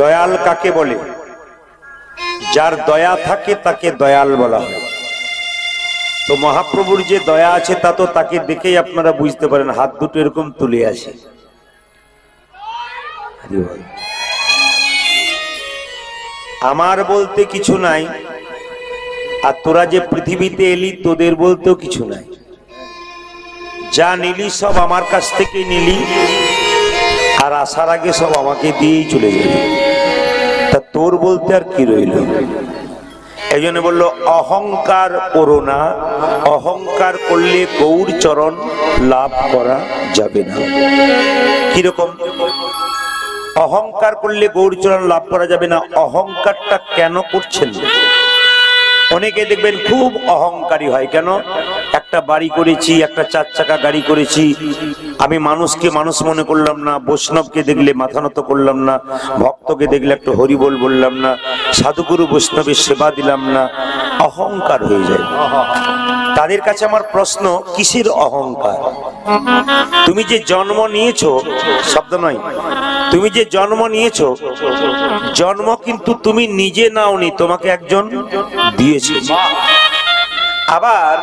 দয়াল কাকে বলে? যার দয়া থাকে তাকে দয়াল বলা হয়। তো মহাপ্রভুর যে দয়া আছে তা তো তাকে দেখেই আপনারা বুঝতে পারেন, হাত দুটো এরকম তুলে আছে। আমার বলতে কিছু নাই, আর তোরা যে পৃথিবীতে এলি তোদের বলতেও কিছু নাই। যা নিলি সব আমার কাছ থেকে নিলি, আর আসার আগে সব আমাকে দিয়েই চলে যাবে। তা তোর বলতে আর কি রইল? এই জন্য বললো অহংকার করো না, অহংকার করলে গৌর চরণ লাভ করা যাবে না। কিরকম অহংকার করলে গৌর চরণ লাভ করা যাবে না? অহংকারটা কেন করছেন? অনেকে দেখবেন খুব অহংকারী হয়। কেন? একটা বাড়ি করেছি, একটা 4 চাকা গাড়ি করেছি, আমি মানুষকে মানুষ মনে করলাম না, বৈষ্ণবকে দেখলে মাথা নত করলাম না, ভক্তকে দেখলে একটু হরিবোল বললাম না, সাধুগুরু বৈষ্ণবের সেবা দিলাম না, অহংকার হয়ে যায়। তাদের কাছে আমার প্রশ্ন, কিসের অহংকার? তুমি যে জন্ম নিয়েছো, শব্দ নয়, তুমি যে জন্ম নিয়েছো, জন্ম কিন্তু তুমি নিজে নাওনি, তোমাকে একজন দিয়েছে। আবার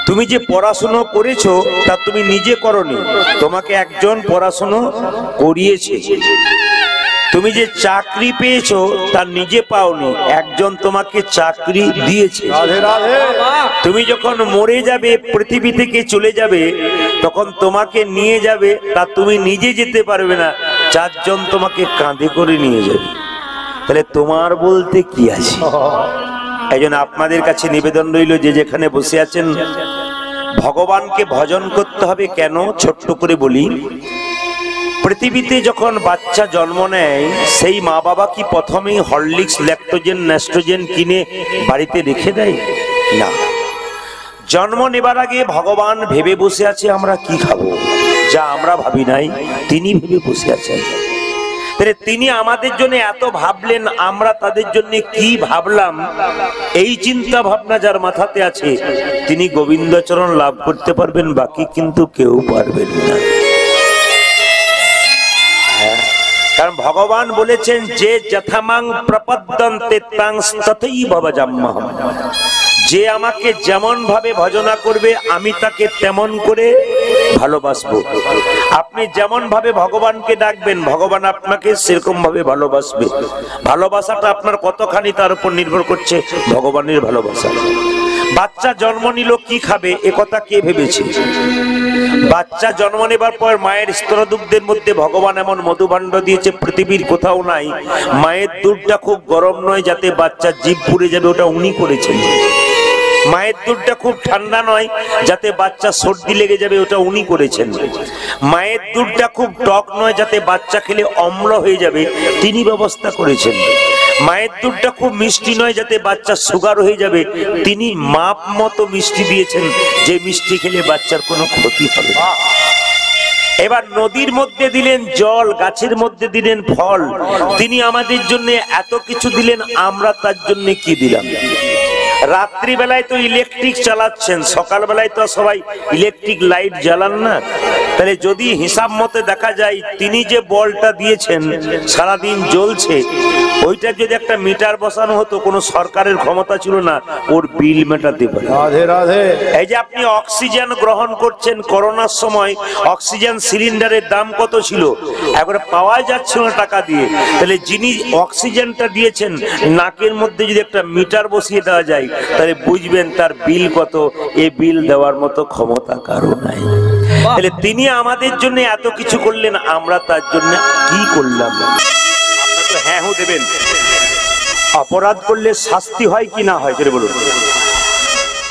তুমি যে পড়াশুনো করেছো তা তুমি নিজে করনি, তোমাকে একজন পড়াশুনো করিয়েছে। তুমি যে চাকরি পেয়েছো তা নিজে পাওনি, একজন তোমাকে চাকরি দিয়েছে। তুমি যখন মরে যাবে, পৃথিবী থেকে চলে যাবে, তখন তোমাকে নিয়ে যাবে, তা তুমি নিজে যেতে পারবে না, 4 জন তোমাকে কাঁধে করে নিয়ে যাবে। তাহলে তোমার বলতে কি আছে? এই জন্য আপনাদের কাছে নিবেদন রইল, যে যেখানে বসে আছেন ভগবানকে ভজন করতে হবে। কেন? ছোট্ট করে বলি, পৃথিবীতে যখন বাচ্চা জন্ম নেয়, সেই মা বাবা কি প্রথমেই হরলিক্স, ল্যাকটোজেন, ন্যাস্ট্রোজেন কিনে বাড়িতে রেখে দেয়? না। জন্ম নেবার আগে ভগবান ভেবে বসে আছে আমরা কি খাবো, যা আমরা ভাবি নাই তিনি ভেবে বসে আছেন। তাহলে তিনি আমাদের জন্য এত ভাবলেন, আমরা তাদের জন্য কি ভাবলাম, এই চিন্তা ভাবনা যার মাথাতে আছে তিনি গোবিন্দচরণ লাভ করতে পারবেন, বাকি কিন্তু কেউ পারবেন না। কারণ ভগবান বলেছেন, যে যথামাং প্রপদ্যন্তে তাং তথৈব ভজাম্যহম, যে আমাকে যেমন ভাবে ভজনা করবে আমি তাকে তেমন করে ভালোবাসবো। আপনি যেমন ভাবে ভগবানকে ডাকবেন, ভগবান আপনাকে সেরকম ভাবে ভালোবাসবে। ভালোবাসাটা আপনার কতখানি তার উপর নির্ভর করছে ভগবানের ভালোবাসা। বাচ্চা জন্ম নিল, কি খাবে এ কথা কে ভেবেছে? বাচ্চা জন্ম নেবার পর মায়ের স্তনদুগ্ধের মধ্যে ভগবান এমন মধুভাণ্ড দিয়েছে পৃথিবীর কোথাও নাই। মায়ের দুধটা খুব গরম নয় যাতে বাচ্চার জিভ পুড়ে যাবে, ওটা উনি করেছেন। মায়ের দুধটা খুব ঠান্ডা নয় যাতে বাচ্চা সর্দি লেগে যাবে, ওটা উনি করেছেন। মায়ের দুধটা খুব টক নয় যাতে বাচ্চা খেলে অম্ল হয়ে যাবে, তিনি ব্যবস্থা করেছেন। মায়ের দুধটা খুব মিষ্টি নয় যাতে বাচ্চা সুগার হয়ে যাবে, তিনি মাপ মতো মিষ্টি দিয়েছেন, যে মিষ্টি খেলে বাচ্চার কোনো ক্ষতি হবে না। এবার নদীর মধ্যে দিলেন জল, গাছের মধ্যে দিলেন ফল, তিনি আমাদের জন্য এত কিছু দিলেন, আমরা তার জন্য কি দিলাম? রাত্রি বেলায় তো ইলেকট্রিক চালাচ্ছেন, সকাল বেলায় তো সবাই ইলেকট্রিক লাইট জ্বালান না। তাহলে যদি হিসাব মতে দেখা যায় তিনি যে বলটা দিয়েছেন সারাদিন জ্বলছে, ওইটা যদি একটা মিটার বসানো হতো, কোনো সরকারের ক্ষমতা ছিল না ওর বিল মেটাতে পারে। এই যে আপনি অক্সিজেন গ্রহণ করছেন, করোনার সময় অক্সিজেন সিলিন্ডারের দাম কত ছিল, একবারে পাওয়া যাচ্ছে না টাকা দিয়ে। তাহলে যিনি অক্সিজেনটা দিয়েছেন, নাকের মধ্যে যদি একটা মিটার বসিয়ে দেওয়া যায়, তাহলে বুঝবেন তার বিল কত। এ বিল দেওয়ার মতো ক্ষমতা কারো নাই। তাহলে তিনি আমাদের জন্য এত কিছু করলেন, আমরা তার জন্য কি করলাম? আপনারা তো হ্যাঁ হো দেবেন। অপরাধ করলে শাস্তি হয় কি না হয়, জোরে বলুন।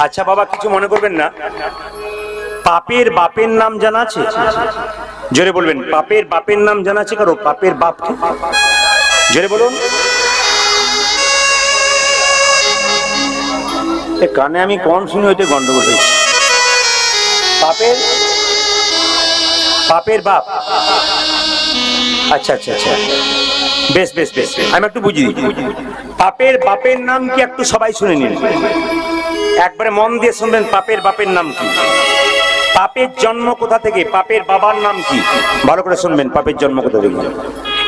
আচ্ছা বাবা, কিছু মনে করবেন না, পাপের বাপের নাম জানা আছে? জোরে বলবেন, পাপের বাপের নাম জানা আছে কারো? পাপের বাপ জোরে বলুন। কানে আমি কম শুনি, ওইটা গন্ডগোল হয়েছে। পাপের বাপ, আচ্ছা আচ্ছা আচ্ছা, বেশ বেশ বেশ, আমি একটু বুঝিয়ে দিই। পাপের বাপের নাম কি একটু সবাই শুনে নিন, একবারে মন দিয়ে শুনবেন। পাপের বাপের নাম কি? পাপের জন্ম কোথা থেকে? পাপের বাবার নাম কি? ভালো করে শুনবেন, পাপের জন্ম কোথা থেকে?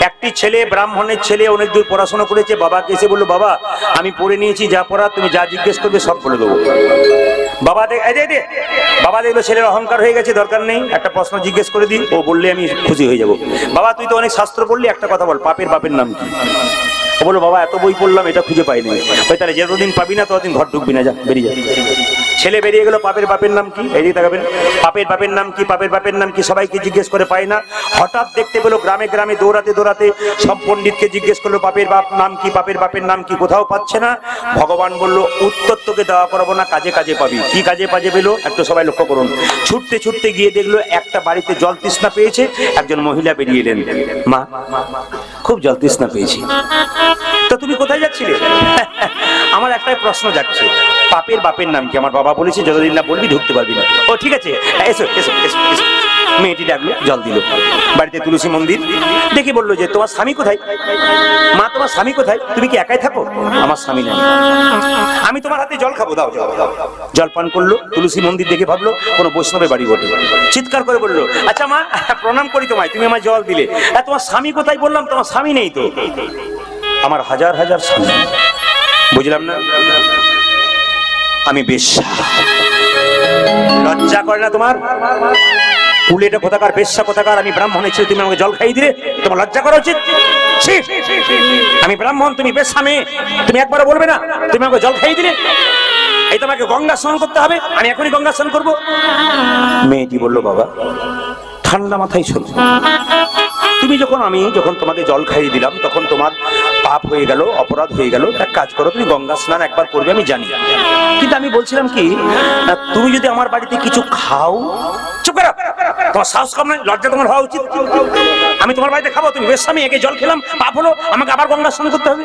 একটি ছেলে, ব্রাহ্মণের ছেলে, অনেক দূর পড়াশোনা করেছে, বাবাকে এসে বললো, বাবা আমি পড়ে নিয়েছি যা পড়া, তুমি যা জিজ্ঞেস করবে সব বলে দেবো। বাবা বাবা দেখলো ছেলের অহংকার হয়ে গেছে, দরকার নেই, একটা প্রশ্ন জিজ্ঞেস করে দিই, ও বললে আমি খুশি হয়ে যাবো। বাবা তুই তো অনেক শাস্ত্র পড়লি, একটা কথা বল, পাপের বাপের নাম কি? ও বললো, বাবা এত বই পড়লাম, এটা খুঁজে পাইনি। ওই তাহলে যতদিন পাবি না ততদিন ঘর ঢুকবি না, যা বেরিয়ে যা। ছেলে বেরিয়ে গেল, পাপের বাপের নাম কি? এইদিকে তাকাবেন, পাপের বাপের নাম কি, পাপের বাপের নাম কি, সবাইকে জিজ্ঞেস করে পায় না। হঠাৎ দেখতে পেলো গ্রামে গ্রামে দৌড়াতে দৌড়াতে সব পণ্ডিতকে জিজ্ঞেস করলো পাপের বাপ নাম কি, পাপের বাপের নাম কি, কোথাও পাচ্ছে না। ভগবান বলল, উত্তর তোকে দেওয়া করাবো না, কাজে কাজে পাবি। কি কাজে কাজে পেলো একটু সবাই লক্ষ্য করুন। ছুটতে ছুটতে গিয়ে দেখলো একটা বাড়িতে জল তৃষ্ণা পেয়েছে, একজন মহিলা বেরিয়ে এলেন, মা খুব জল তৃষ্ণা পেয়েছি। তো তুমি কোথায় যাচ্ছিলে? আমার একটাই প্রশ্ন যাচ্ছে, পাপের বাপের নাম কি? আমার বাবা বলেছে যতদিন না বলবি ঢুকতে পারবি না। ও ঠিক আছে, এসো এসো এসো এসো। মেয়েটি ডাকলো, জল দিল। বাড়িতে তুলসী মন্দির, দেখে বললো যে তোমার স্বামী কোথায়? মা তোমার স্বামী কোথায়? তুমি কি একাই থাকো? আমার স্বামী নেই। আমি তোমার হাতে জল খাবো, দাও। জল পান করলো। তুলসী মন্দির দেখে ভাবলো কোনো বৈষ্ণবের বাড়ি বটে, চিৎকার করে বললো, আচ্ছা মা প্রণাম করি তোমায়, তুমি আমার জল দিলে, তোমার স্বামী কোথায়? বললাম তোমার স্বামী নেই তো। আমার হাজার হাজার স্বামী, বুঝলাম না, আমি বেশ্যা। লজ্জা করে না তোমার? কুলেটা কোথাকার, বেশ্যা কোথাকার, আমি ব্রাহ্মণের ছেলে, তুমি আমাকে জল খাইয়ে দিলে, তোমার লজ্জা করা উচিত। আমি ব্রাহ্মণ, তুমি বেশ্যা মেয়ে, তুমি একবারও বলবে না তুমি আমাকে জল খাইয়ে দিলে? এই তোমাকে গঙ্গা স্নান করতে হবে, আমি এখনই গঙ্গা স্নান করবো। মেয়েটি বললো, বাবা ঠান্ডা মাথায় শোনো, তুমি যখন তোমাকে জল খাইয়ে দিলাম তখন তোমার পাপ হয়ে গেল, অপরাধ হয়ে গেল, এক কাজ করো, তুমি গঙ্গা স্নান একবার করবে আমি জানি, কিন্তু আমি বলছিলাম কি, তুমি যদি আমার বাড়িতে কিছু খাও। চুপ করো, তোমার সাহস কম নয়, লজ্জা তোমার হওয়া উচিত। আমি তোমার বাড়িতে খাবো, তুমি বেশ, আমি একে জল খেলাম, পাপ হলো, আমাকে আবার গঙ্গা স্নান করতে হবে।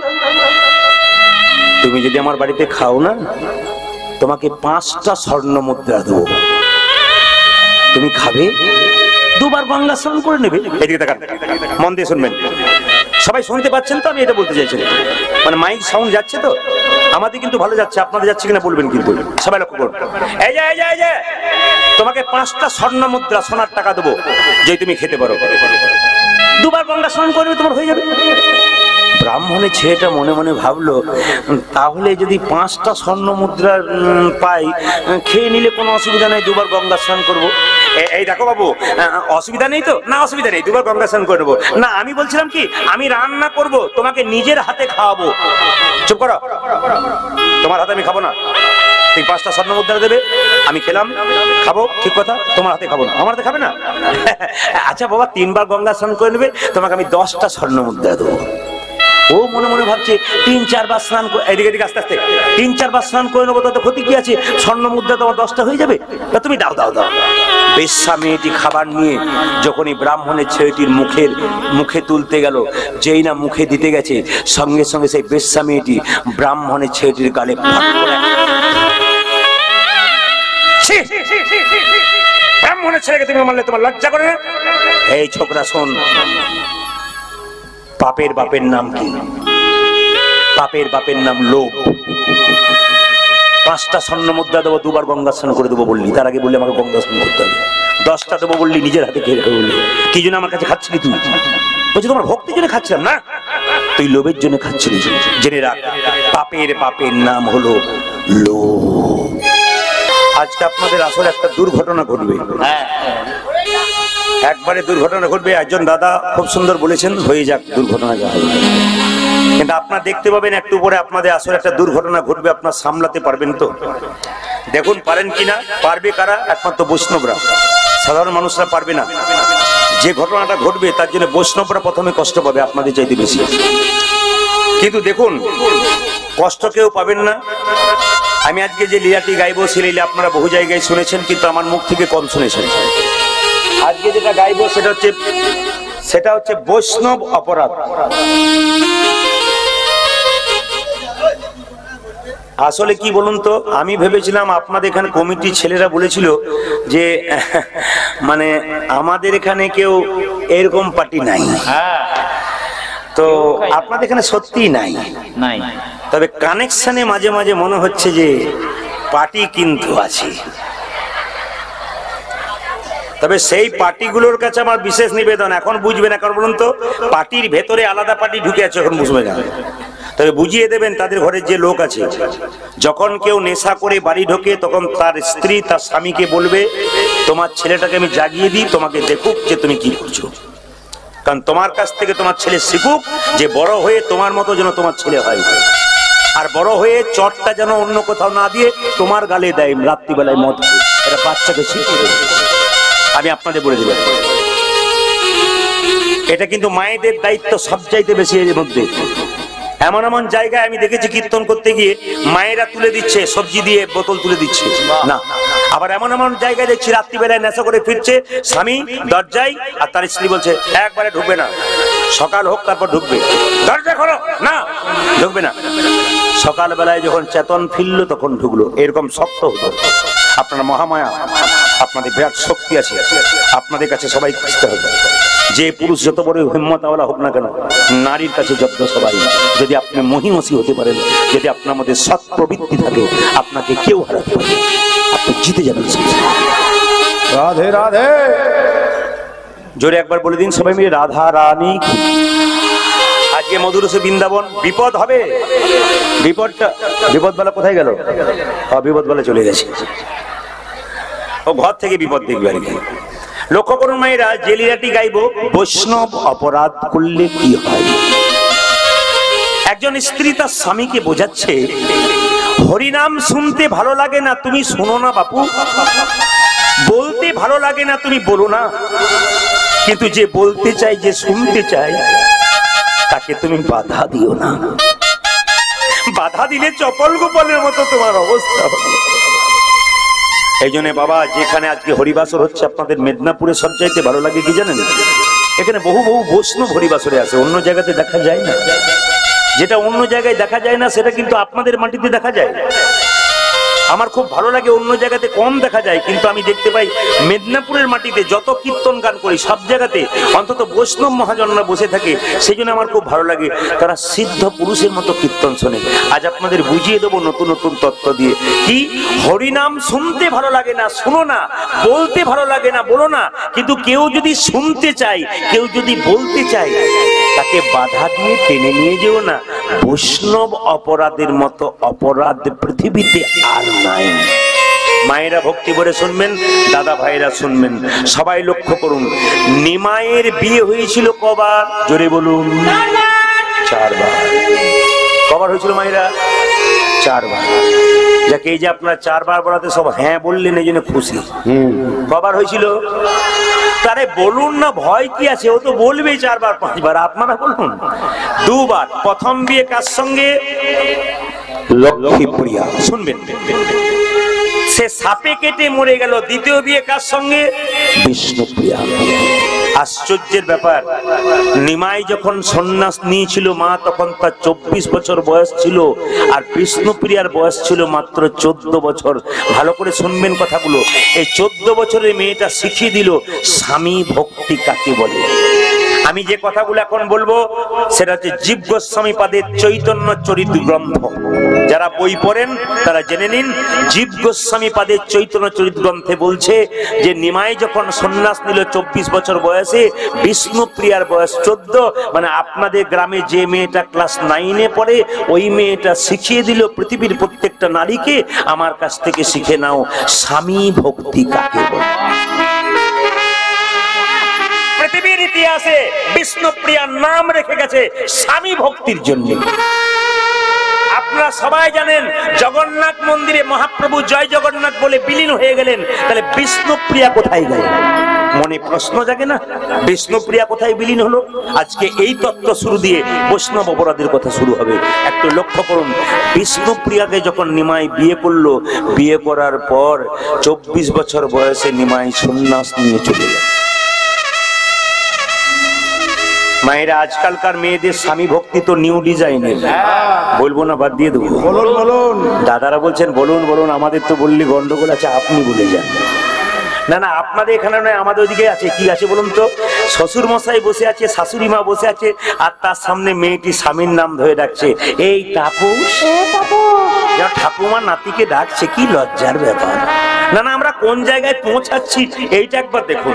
তুমি যদি আমার বাড়িতে খাও না, তোমাকে 5টা স্বর্ণ মুদ্রা দেবো, তুমি খাবে, দুবার গঙ্গা স্নান করে নেবে। এদিকে তাকান, মন দিয়ে শুনবেন, সবাই শুনতে পাচ্ছেন তো? আমি এটা বলতে চাইছি, মানে মাইক সাউন্ড যাচ্ছে তো, আমাদের কিন্তু ভালো যাচ্ছে, আপনাদের যাচ্ছে কিনা বলবেন কিন্তু, সবাই লক্ষ্য করুন। এই যে তোমাকে 5টা স্বর্ণ মুদ্রা, সোনার টাকা দেবো, যে তুমি খেতে পারো, দুবার গঙ্গা স্নান করবে, তোমার হয়ে যাবে। ব্রাহ্মণের ছেলেটা মনে মনে ভাবলো, তাহলে যদি 5টা স্বর্ণ মুদ্রা পাই, খেয়ে নিলে কোনো অসুবিধা নেই, দুবার গঙ্গা স্নান করবো। এই দেখো বাবু, অসুবিধা নেই তো? না অসুবিধা নেই, দুবার গঙ্গা স্নান করে নেবো। না আমি বলছিলাম কি, আমি রান্না করব, তোমাকে নিজের হাতে খাওয়াবো। চুপ করো, তোমার হাতে আমি খাবো না, তুমি 5টা স্বর্ণ মুদ্রা দেবে, আমি খেলাম, খাবো, ঠিক কথা, তোমার হাতে খাবো না, আমার হাতে খাবে না। আচ্ছা বাবা 3বার গঙ্গা স্নান করে নেবে, তোমাকে আমি 10টা স্বর্ণ মুদ্রা দেবো। ও মনে মনে ভাবছে 3-4 বার স্নান, এদিকে আস্তে আস্তে 3-4 বার স্নান করে নেবো, তাতে ক্ষতি কি আছে, স্বর্ণ মুদ্রা তোমার 10টা হয়ে যাবে, তুমি দাও। বেশ্যা মেয়েটি খাবার নিয়ে যখনই ব্রাহ্মণের ছেলেটির মুখে তুলতে গেল, যেই না মুখে দিতে গেছে, সঙ্গে সঙ্গে সেই বেশ্যা মেয়েটি ব্রাহ্মণের ছেলেটির গালে ফাঁক করে, ব্রাহ্মণের ছেলেকে তুমি মারলে তোমার লজ্জা করে না? এই ছোকরা শোন, পাপের বাপের নাম কি? পাপের বাপের নাম লোভ। 5টা স্বর্ণ মুদ্রা দেবো, দুবার গঙ্গা স্নান করে দেবো বললি, তার আগে বললি আমাকে গঙ্গা স্নান করতে হবে। 10টা দেবো বললি, নিজের হাতে খেয়ে রেখে বললি, কি জন্য আমার কাছে খাচ্ছিলি তুই? বলছি তোমার ভক্তির জন্য খাচ্ছিলাম না, তুই লোভের জন্য খাচ্ছিলি। জেনে রাখ, পাপের বাপের নাম হলো লোভ। আজকে আপনাদের আসলে একটা দুর্ঘটনা ঘটবে, একবারে দুর্ঘটনা ঘটবে। একজন দাদা খুব সুন্দর বলেছেন, হয়ে যাক দুর্ঘটনা যা হবে, কিন্তু আপনারা দেখতে পাবেন একটু পরে আপনাদের আসলে একটা দুর্ঘটনা ঘটবে, আপনারা সামলাতে পারবেন তো? দেখুন পারেন কিনা। পারবে কারা? একমাত্র বৈষ্ণবরা, সাধারণ মানুষরা পারবে না। যে ঘটনাটা ঘটবে তার জন্য বৈষ্ণবরা প্রথমে কষ্ট পাবে, আপনাদের চাইতে বেশি। কিন্তু দেখুন, কষ্ট কেউ পাবেন না। আমি আজকে যে লীলাটি গাইবো, সেই লীলা আপনারা বহু জায়গায় শুনেছেন, কিন্তু আমার মুখ থেকে কম শুনেছেন। আজকে যেটা গাইবো সেটা হচ্ছে বৈষ্ণব অপরাধ। আসলে কি বলুন তো, আমি ভেবেছিলাম আপনাদের এখানে কমিটির ছেলেরা বলেছিল যে মানে আমাদের এখানে কেউ এরকম পার্টি নাই, তো আপনাদের এখানে সত্যিই নাই, তবে কানেকশনে মাঝে মাঝে মনে হচ্ছে যে পার্টি কিন্তু আছে। তবে সেই পার্টিগুলোর কাছে আমার বিশেষ নিবেদন, এখন বুঝবেন, এখন বলুন তো পার্টির ভেতরে আলাদা পার্টি ঢুকে আছে, এখন বুঝবে না, তবে বুঝিয়ে দেবেন তাদের ঘরের যে লোক আছে, যখন কেউ নেশা করে বাড়ি ঢোকে তখন তার স্ত্রী তার স্বামীকে বলবে তোমার ছেলেটাকে আমি জাগিয়ে দিই, তোমাকে দেখুক যে তুমি কি করছো, কারণ তোমার কাছ থেকে তোমার ছেলে শিখুক যে বড় হয়ে তোমার মতো যেন তোমার ছেলে হয়, আর বড় হয়ে চটটা যেন অন্য কোথাও না দিয়ে তোমার গালে দেয় রাত্রিবেলায় মদ, এটা বাচ্চাকে শিখিয়ে দেবে। আমি আপনাদের বলে দিলাম, এটা কিন্তু মায়েদের দায়িত্ব সবচাইতে বেশি এর মধ্যে। এমন এমন জায়গায় আমি দেখেছি কীর্তন করতে গিয়ে মায়েরা তুলে দিচ্ছে, সবজি দিয়ে বোতল তুলে দিচ্ছে না, আবার এমন এমন জায়গায় দেখছি রাত্রিবেলায় নেশা করে ফিরছে স্বামী দরজায়, আর তার স্ত্রী বলছে একবারে ঢুকবে না, সকাল হোক তারপর ঢুকবে, দরজা খোলো না, ঢুকবে না। সকালবেলায় যখন চেতন ফিরলো তখন ঢুকলো, এরকম শক্ত হতো। আপনার মহামায়া, আপনাদের বিরাট শক্তি আছে, আপনাদের কাছে সবাই খুঁজতে হবে। যে পুরুষ যত বড় হিম্মতওয়ালা হোক না কেন, নারীর কাছে যত সবাই, যদি আপনি মহিমসী হতে পারেন, যদি আপনার মধ্যে সৎ প্রবৃত্তি থাকে, আপনাকে কেউ হারাতে পারে, আপনি জিতে যাবেন। রাধে রাধে, জোরে একবার বলে দিন সবাই মিলে, রাধা রানী। আজকে মধুরসে বৃন্দাবন, বিপদ হবে, বিপদ বলা কোথায় গেল, বিপদ বলা চলে গেছে, ও ঘর থেকে বিপদ দেখবে আর কি। লক্ষ্য করুন মায়েরা, যে লীলাটি গাইব, বৈষ্ণব অপরাধ করলে কি হয়। একজন স্ত্রী তার স্বামীকে বোঝাচ্ছে হরিনাম শুনতে ভালো লাগে না, তুমি শোনো না বাপু, বলতে ভালো লাগে না, তুমি বলো না, কিন্তু যে বলতে চাই, যে শুনতে চাই, তাকে তুমি বাধা দিও না, বাধা দিলে চপল গোপালের মতো তোমার অবস্থা হবে। এই জন্য বাবা, যেখানে আজকে হরিবাসর হচ্ছে আপনাদের মেদিনীপুরে সবচাইতে ভালো লাগে কি জানেন, এখানে বহু বহু বৈষ্ণব হরিবাসরে আছে, অন্য জায়গাতে দেখা যায় না। যেটা অন্য জায়গায় দেখা যায় না সেটা কিন্তু আপনাদের মাটিতে দেখা যায়। আমার খুব ভালো লাগে, অন্য জায়গাতে কম দেখা যায়, কিন্তু আমি দেখতে পাই মেদিনীপুরের মাটিতে যত কীর্তন গান করি সব জায়গাতে অন্তত বৈষ্ণব মহাজনরা বসে থাকে, সেই জন্য আমার খুব ভালো লাগে, তারা সিদ্ধ পুরুষের মতো কীর্তন শোনে। আজ আপনাদের বুঝিয়ে দেবো নতুন নতুন তত্ত্ব দিয়ে, কি হরিনাম শুনতে ভালো লাগে না, শুনো না, বলতে ভালো লাগে না, বলো না, কিন্তু কেউ যদি শুনতে চায়, কেউ যদি বলতে চায়, তাকে বাধা দিয়ে টেনে নিয়ে যেও না। বৈষ্ণব অপরাধের মতো অপরাধ পৃথিবীতে আর নাই। মায়েরা ভক্তি করে শুনবেন, দাদা ভাইরা শুনবেন, সবাই লক্ষ্য করুন, নিমাইয়ের বিয়ে হয়েছিল কবার, জোরে বলুন, 4 বার। কবার হয়েছিল মায়েরা? 4 বার। যাকে এই যে আপনারা 4 বার বলাতে সব হ্যাঁ বললেন, এই জন্য খুশি। কবার হয়েছিল? তারে বলুন না, ভয় কি আছে, ও তো বলবে 4 বার 5 বার, আপনারা বলুন 2 বার। প্রথম বিয়ে কার সঙ্গে? লক্ষ্মীপ্রিয়া। শুনবেন, সে সাপে কেটে মরে গেল। দ্বিতীয় বিয়ে কার সঙ্গে? বিষ্ণুপ্রিয়া। আশ্চর্যের ব্যাপার, নিমাই যখন সন্ন্যাস নিয়েছিল মা, তখন তার 24 বছর বয়স ছিল, আর বিষ্ণুপ্রিয়ার বয়স ছিল মাত্র 14 বছর। ভালো করে শুনবেন কথাগুলো। এই 14 বছরের মেয়েটা শিখিয়ে দিল স্বামী ভক্তি কাকে বলে। আমি যে কথাগুলো এখন বলবো সেটা হচ্ছে জীব গোস্বামী পাদের চৈতন্য চরিত গ্রন্থ। যারা বই পড়েন তারা জেনে নিন, জীব গোস্বামী পাদের চৈতন্য চরিত গ্রন্থে বলছে যে নিমাই যখন সন্ন্যাস নিল 24 বছর বয়সে, বিষ্ণুপ্রিয়ার বয়স 14। মানে আপনাদের গ্রামে যে মেয়েটা ক্লাস 9-এ পড়ে, ওই মেয়েটা শিখিয়ে দিল পৃথিবীর প্রত্যেকটা নারীকে, আমার কাছ থেকে শিখে নাও স্বামী ভক্তি কাকে বলে। পৃথিবীর ইতিহাসে বিষ্ণুপ্রিয়ার নাম রেখে গেছে স্বামী ভক্তির জন্য। আপনারা সবাই জানেন, জগন্নাথ মন্দিরে মহাপ্রভু জয় জগন্নাথ বলে বিলীন হয়ে গেলেন, তাহলে বিষ্ণুপ্রিয়া কোথায় গেলেন? মনে প্রশ্ন জাগে না, বিষ্ণুপ্রিয়া কোথায় বিলীন হলো? আজকে এই তত্ত্ব শুরু দিয়ে বৈষ্ণব অপরাধের কথা শুরু হবে। একটু লক্ষ্য করুন, বিষ্ণুপ্রিয়াকে যখন নিমাই বিয়ে করলো, বিয়ে করার পর 24 বছর বয়সে নিমাই সন্ন্যাস নিয়ে চলে গেল। মায়েরা, আজকালকার মেয়েদের স্বামী ভক্তি তো নিউ ডিজাইনের, বলবো না, বাদ দিয়ে দেবো। বলুন। দাদারা বলছেন বলুন বলুন, আমাদের তো বললে গন্ডগোল আছে, আপনি বলে যান। না না, আপনাদের এখানে নয়, আমাদের ওইদিকে আছে। কি আছে বলুন তো? শ্বশুর মশাই বসে আছে, শাশুড়ি মা বসে আছে, আর তার সামনে মেয়েটি স্বামীর নাম ধরে ডাকছে, এই তাপস। ঠাকুমা নাতিকে ডাকছে, কি লজ্জার ব্যাপার। না না, আমরা কোন জায়গায় পৌঁছাচ্ছি এইটা একবার দেখুন।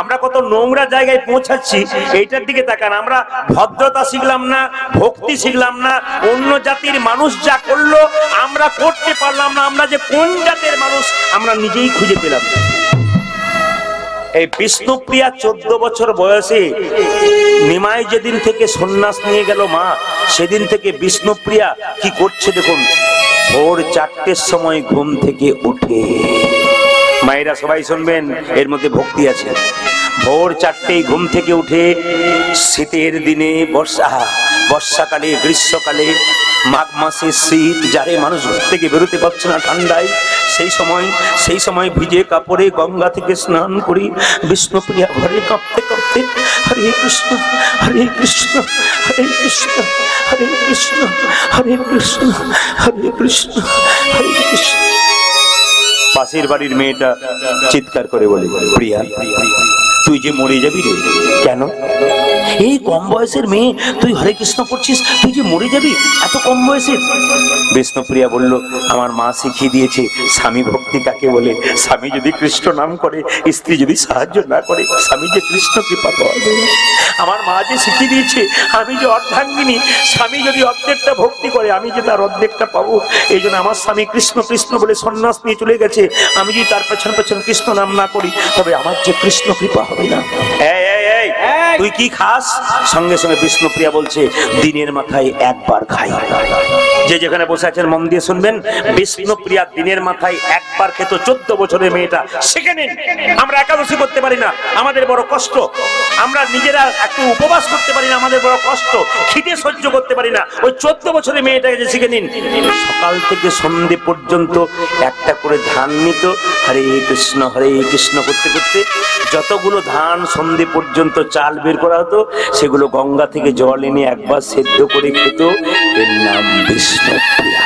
আমরা কত নোংরা জায়গায় পৌঁছাচ্ছি এইটার দিকে তাকান। আমরা ভদ্রতা শিখলাম না, ভক্তি শিখলাম না, অন্য জাতির মানুষ যা করলো আমরা করতে পারলাম না। আমরা যে কোন জাতের মানুষ আমরা নিজেই খুঁজে পেলাম। এই বিষ্ণুপ্রিয়া 14 বছর বয়সে নিমাই যেদিন থেকে সন্ন্যাস নিয়ে গেল মা, সেদিন থেকে বিষ্ণুপ্রিয়া কি করছে দেখুন। ভোর 4টের সময় ঘুম থেকে উঠে, মায়েরা সবাই শুনবেন, এর মধ্যে ভক্তি আছে। ভোর 4টেই ঘুম থেকে উঠে, শীতের দিনে বর্ষাকালে, গ্রীষ্মকালে, মাঘ মাসে শীত, যারে মানুষ ঘর থেকে বেরোতে পারছে না ঠান্ডায়, সেই সময় ভিজে কাপড়ে গঙ্গা থেকে স্নান করি বিষ্ণুপ্রিয়া ঘরে কাঁপতে কাঁপতে হরে কৃষ্ণ হরে কৃষ্ণ হরে কৃষ্ণ হরে কৃষ্ণ হরে কৃষ্ণ হরে কৃষ্ণ হরে কৃষ্ণ। পাশের বাড়ির মেয়েটা চিৎকার করে বলে, প্রিয়া তুই যে মরে যাবি রে। কেন? এই কম বয়সের মেয়ে তুই হরে কৃষ্ণ করছিস, তুই যে মরে যাবি এত কম বয়সে। বিষ্ণুপ্রিয়া বলল, আমার মা শিখিয়ে দিয়েছে স্বামী ভক্তি কাকে বলে। স্বামী যদি কৃষ্ণ নাম করে, স্ত্রী যদি সাহায্য না করে, স্বামী যে কৃষ্ণ কৃপা পাওয়া যায়। আমার মা যে শিখিয়ে দিয়েছে আমি যে অর্ধাঙ্গিনী, স্বামী যদি অর্ধেকটা ভক্তি করে আমি যে তার অর্ধেকটা পাবো। এই জন্য আমার স্বামী কৃষ্ণ কৃষ্ণ বলে সন্ন্যাস নিয়ে চলে গেছে। আমি যদি তার পেছন পেছন কৃষ্ণ নাম না করি তবে আমার যে কৃষ্ণ কৃপা হবে না। তুই কি খাস? সঙ্গে সঙ্গে বিষ্ণুপ্রিয়া বলছে, দিনের মাথায় একবার খাই। যে যেখানে বসে আছেন মন দিয়ে শুনবেন, বিষ্ণুপ্রিয়া দিনের মাথায় একবার খেত। 14 বছরের মেয়েটা শিখে নিন। আমরা একাদশী করতে পারি না, আমাদের বড় কষ্ট। আমরা নিজেরা একটু উপবাস করতে পারি না, আমাদের বড় কষ্ট। খিদে সহ্য করতে পারি না, ওই 14 বছরের মেয়েটাকে যে শিখে নিন। সকাল থেকে সন্ধ্যে পর্যন্ত একটা করে ধান নিত, হরে কৃষ্ণ করতে করতে যতগুলো ধান সন্ধ্যে পর্যন্ত চাল বের করা হতো, সেগুলো গঙ্গা থেকে জল এনে একবার সেদ্ধ করে খেত। এর নাম বিষ্ণুপ্রিয়া।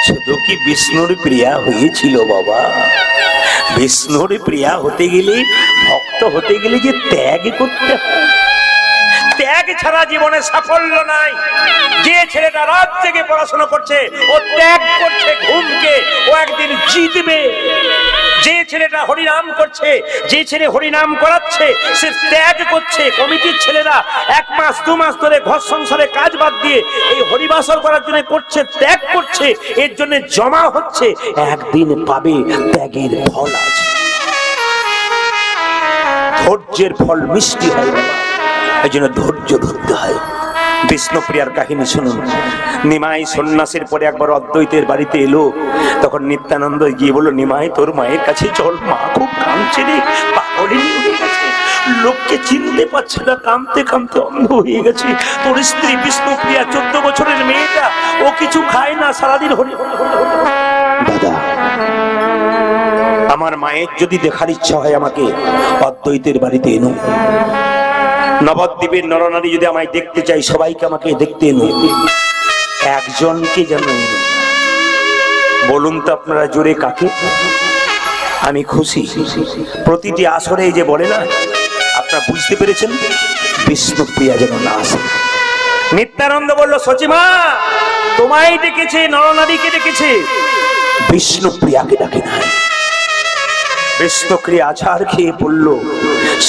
শুধু কি বিষ্ণুর প্রিয়া হয়েছিল বাবা? বিষ্ণুর প্রিয়া হতে গেলে, ভক্ত হতে গেলে যে ত্যাগ করতে হয়। ত্যাগ ছাড়া জীবনে সাফল্য নাই। যে ছেলেটা রাত জেগে পড়াশোনা করছে, ও ত্যাগ করছে ঘুমকে, ও একদিন জিতবে। যে ছেলেটা হরিনাম করছে, যে ছেলে হরিনাম করাচ্ছে, সে ত্যাগ করছে। কমিটির ছেলেরা 1 মাস 2 মাস ধরে ঘর সংসারে কাজ বাদ দিয়ে এই হরিবাসর করার জন্য করছে, ত্যাগ করছে, এর জন্য জমা হচ্ছে, একদিন পাবে ত্যাগের ফল আছে। ধৈর্যের ফল মিষ্টি হয় বাবা, এই জন্য ধৈর্য ধরতে হয়। বিষ্ণুপ্রিয়ার কাহিনী শুনুন। নিমাই সন্ন্যাসের পরে একবার অদ্বৈতের বাড়িতে এলো, তখন নিত্যানন্দ গিয়ে বলল, নিমাই তোর মায়ের কাছে চল, মা খুব কাঁদছে রে, পাগলিনী হয়ে গেছে, লোককে চিনতে পারছে না, কাঁদতে কাঁদতে অন্ধ হয়ে গেছে। তোর স্ত্রী বিষ্ণুপ্রিয়া 14 বছরের মেয়েটা, ও কিছু খায় না, সারাদিন হরি হরি হরি। দাদা, আমার মায়ের যদি দেখার ইচ্ছা হয় আমাকে অদ্বৈতের বাড়িতে এনো। নবদ্বীপের নরনারী যদি আমায় দেখতে চাই, সবাইকে আমাকে দেখতে এনো। একজনকে যেন বলুন তো আপনারা জোরে, কাকে? আমি খুশি। প্রতিটি আসরে যে বলে না, আপনারা বুঝতে পেরেছেন, বিষ্ণুপ্রিয়া যেন না আসে। নিত্যানন্দ বলল, সচিমা তোমায় ডেকেছে, নরনারীকে ডেকেছে, বিষ্ণুপ্রিয়াকে ডাকে না। বিষ্ণুপ্রিয়া আছাড় খেয়ে পড়ল।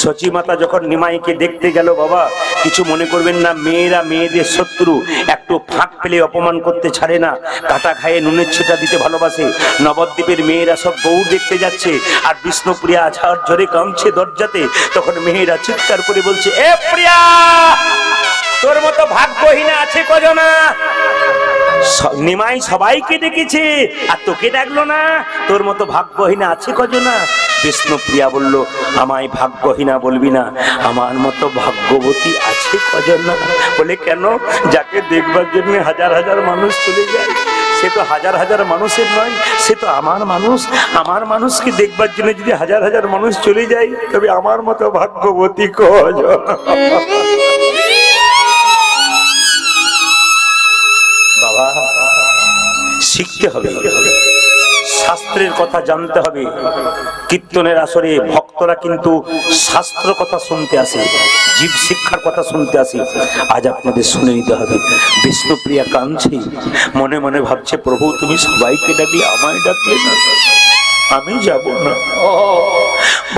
সচিমাতা যখন নিমাইকে দেখতে গেল, বাবা কিছু মনে করবেন না, মেয়েরা মেয়েদের শত্রু, একটু ফাঁক পেলে অপমান করতে ছাড়ে না, কাটা খায়ে নুনের ছিটা দিতে ভালোবাসে। নবদ্বীপের মেয়েরা সব বউ দেখতে যাচ্ছে, আর বিষ্ণুপ্রিয়া আছাড় ঝরে কাঁদছে দরজাতে। তখন মেয়েরা চিৎকার করে বলছে, এ প্রিয়া, তোর মতো ভাগ্যহীনা আছে কজনা? নিমাই সবাইকে ডেকেছে আর তোকে ডাকলো না, তোর মতো ভাগ্যহীনা আছে কজনা? বিষ্ণুপ্রিয়া বলল, আমায় ভাগ্যহীনা বলবি না, আমার মতো ভাগ্যবতী আছে কজনা? বলে কেন? যাকে দেখবার জন্য হাজার হাজার মানুষ চলে যায়, সে তো হাজার হাজার মানুষের নয়, সে তো আমার মানুষ। আমার মানুষকে দেখবার জন্য যদি হাজার হাজার মানুষ চলে যায়, তবে আমার মতো ভাগ্যবতী কজনা? বাবা, শিখতে হবে, শাস্ত্রের কথা জানতে হবে। কীর্তনের আসরে ভক্তরা কিন্তু শাস্ত্র কথা শুনতে আসে, জীব শিক্ষার কথা শুনতে আসে। আজ আপনাদের শুনে নিতে হবে। বিষ্ণুপ্রিয়া কাঁদছে, মনে মনে ভাবছে, প্রভু তুমি সবাইকে ডাকলে, আমায় ডাকলে না। আমি যাব না।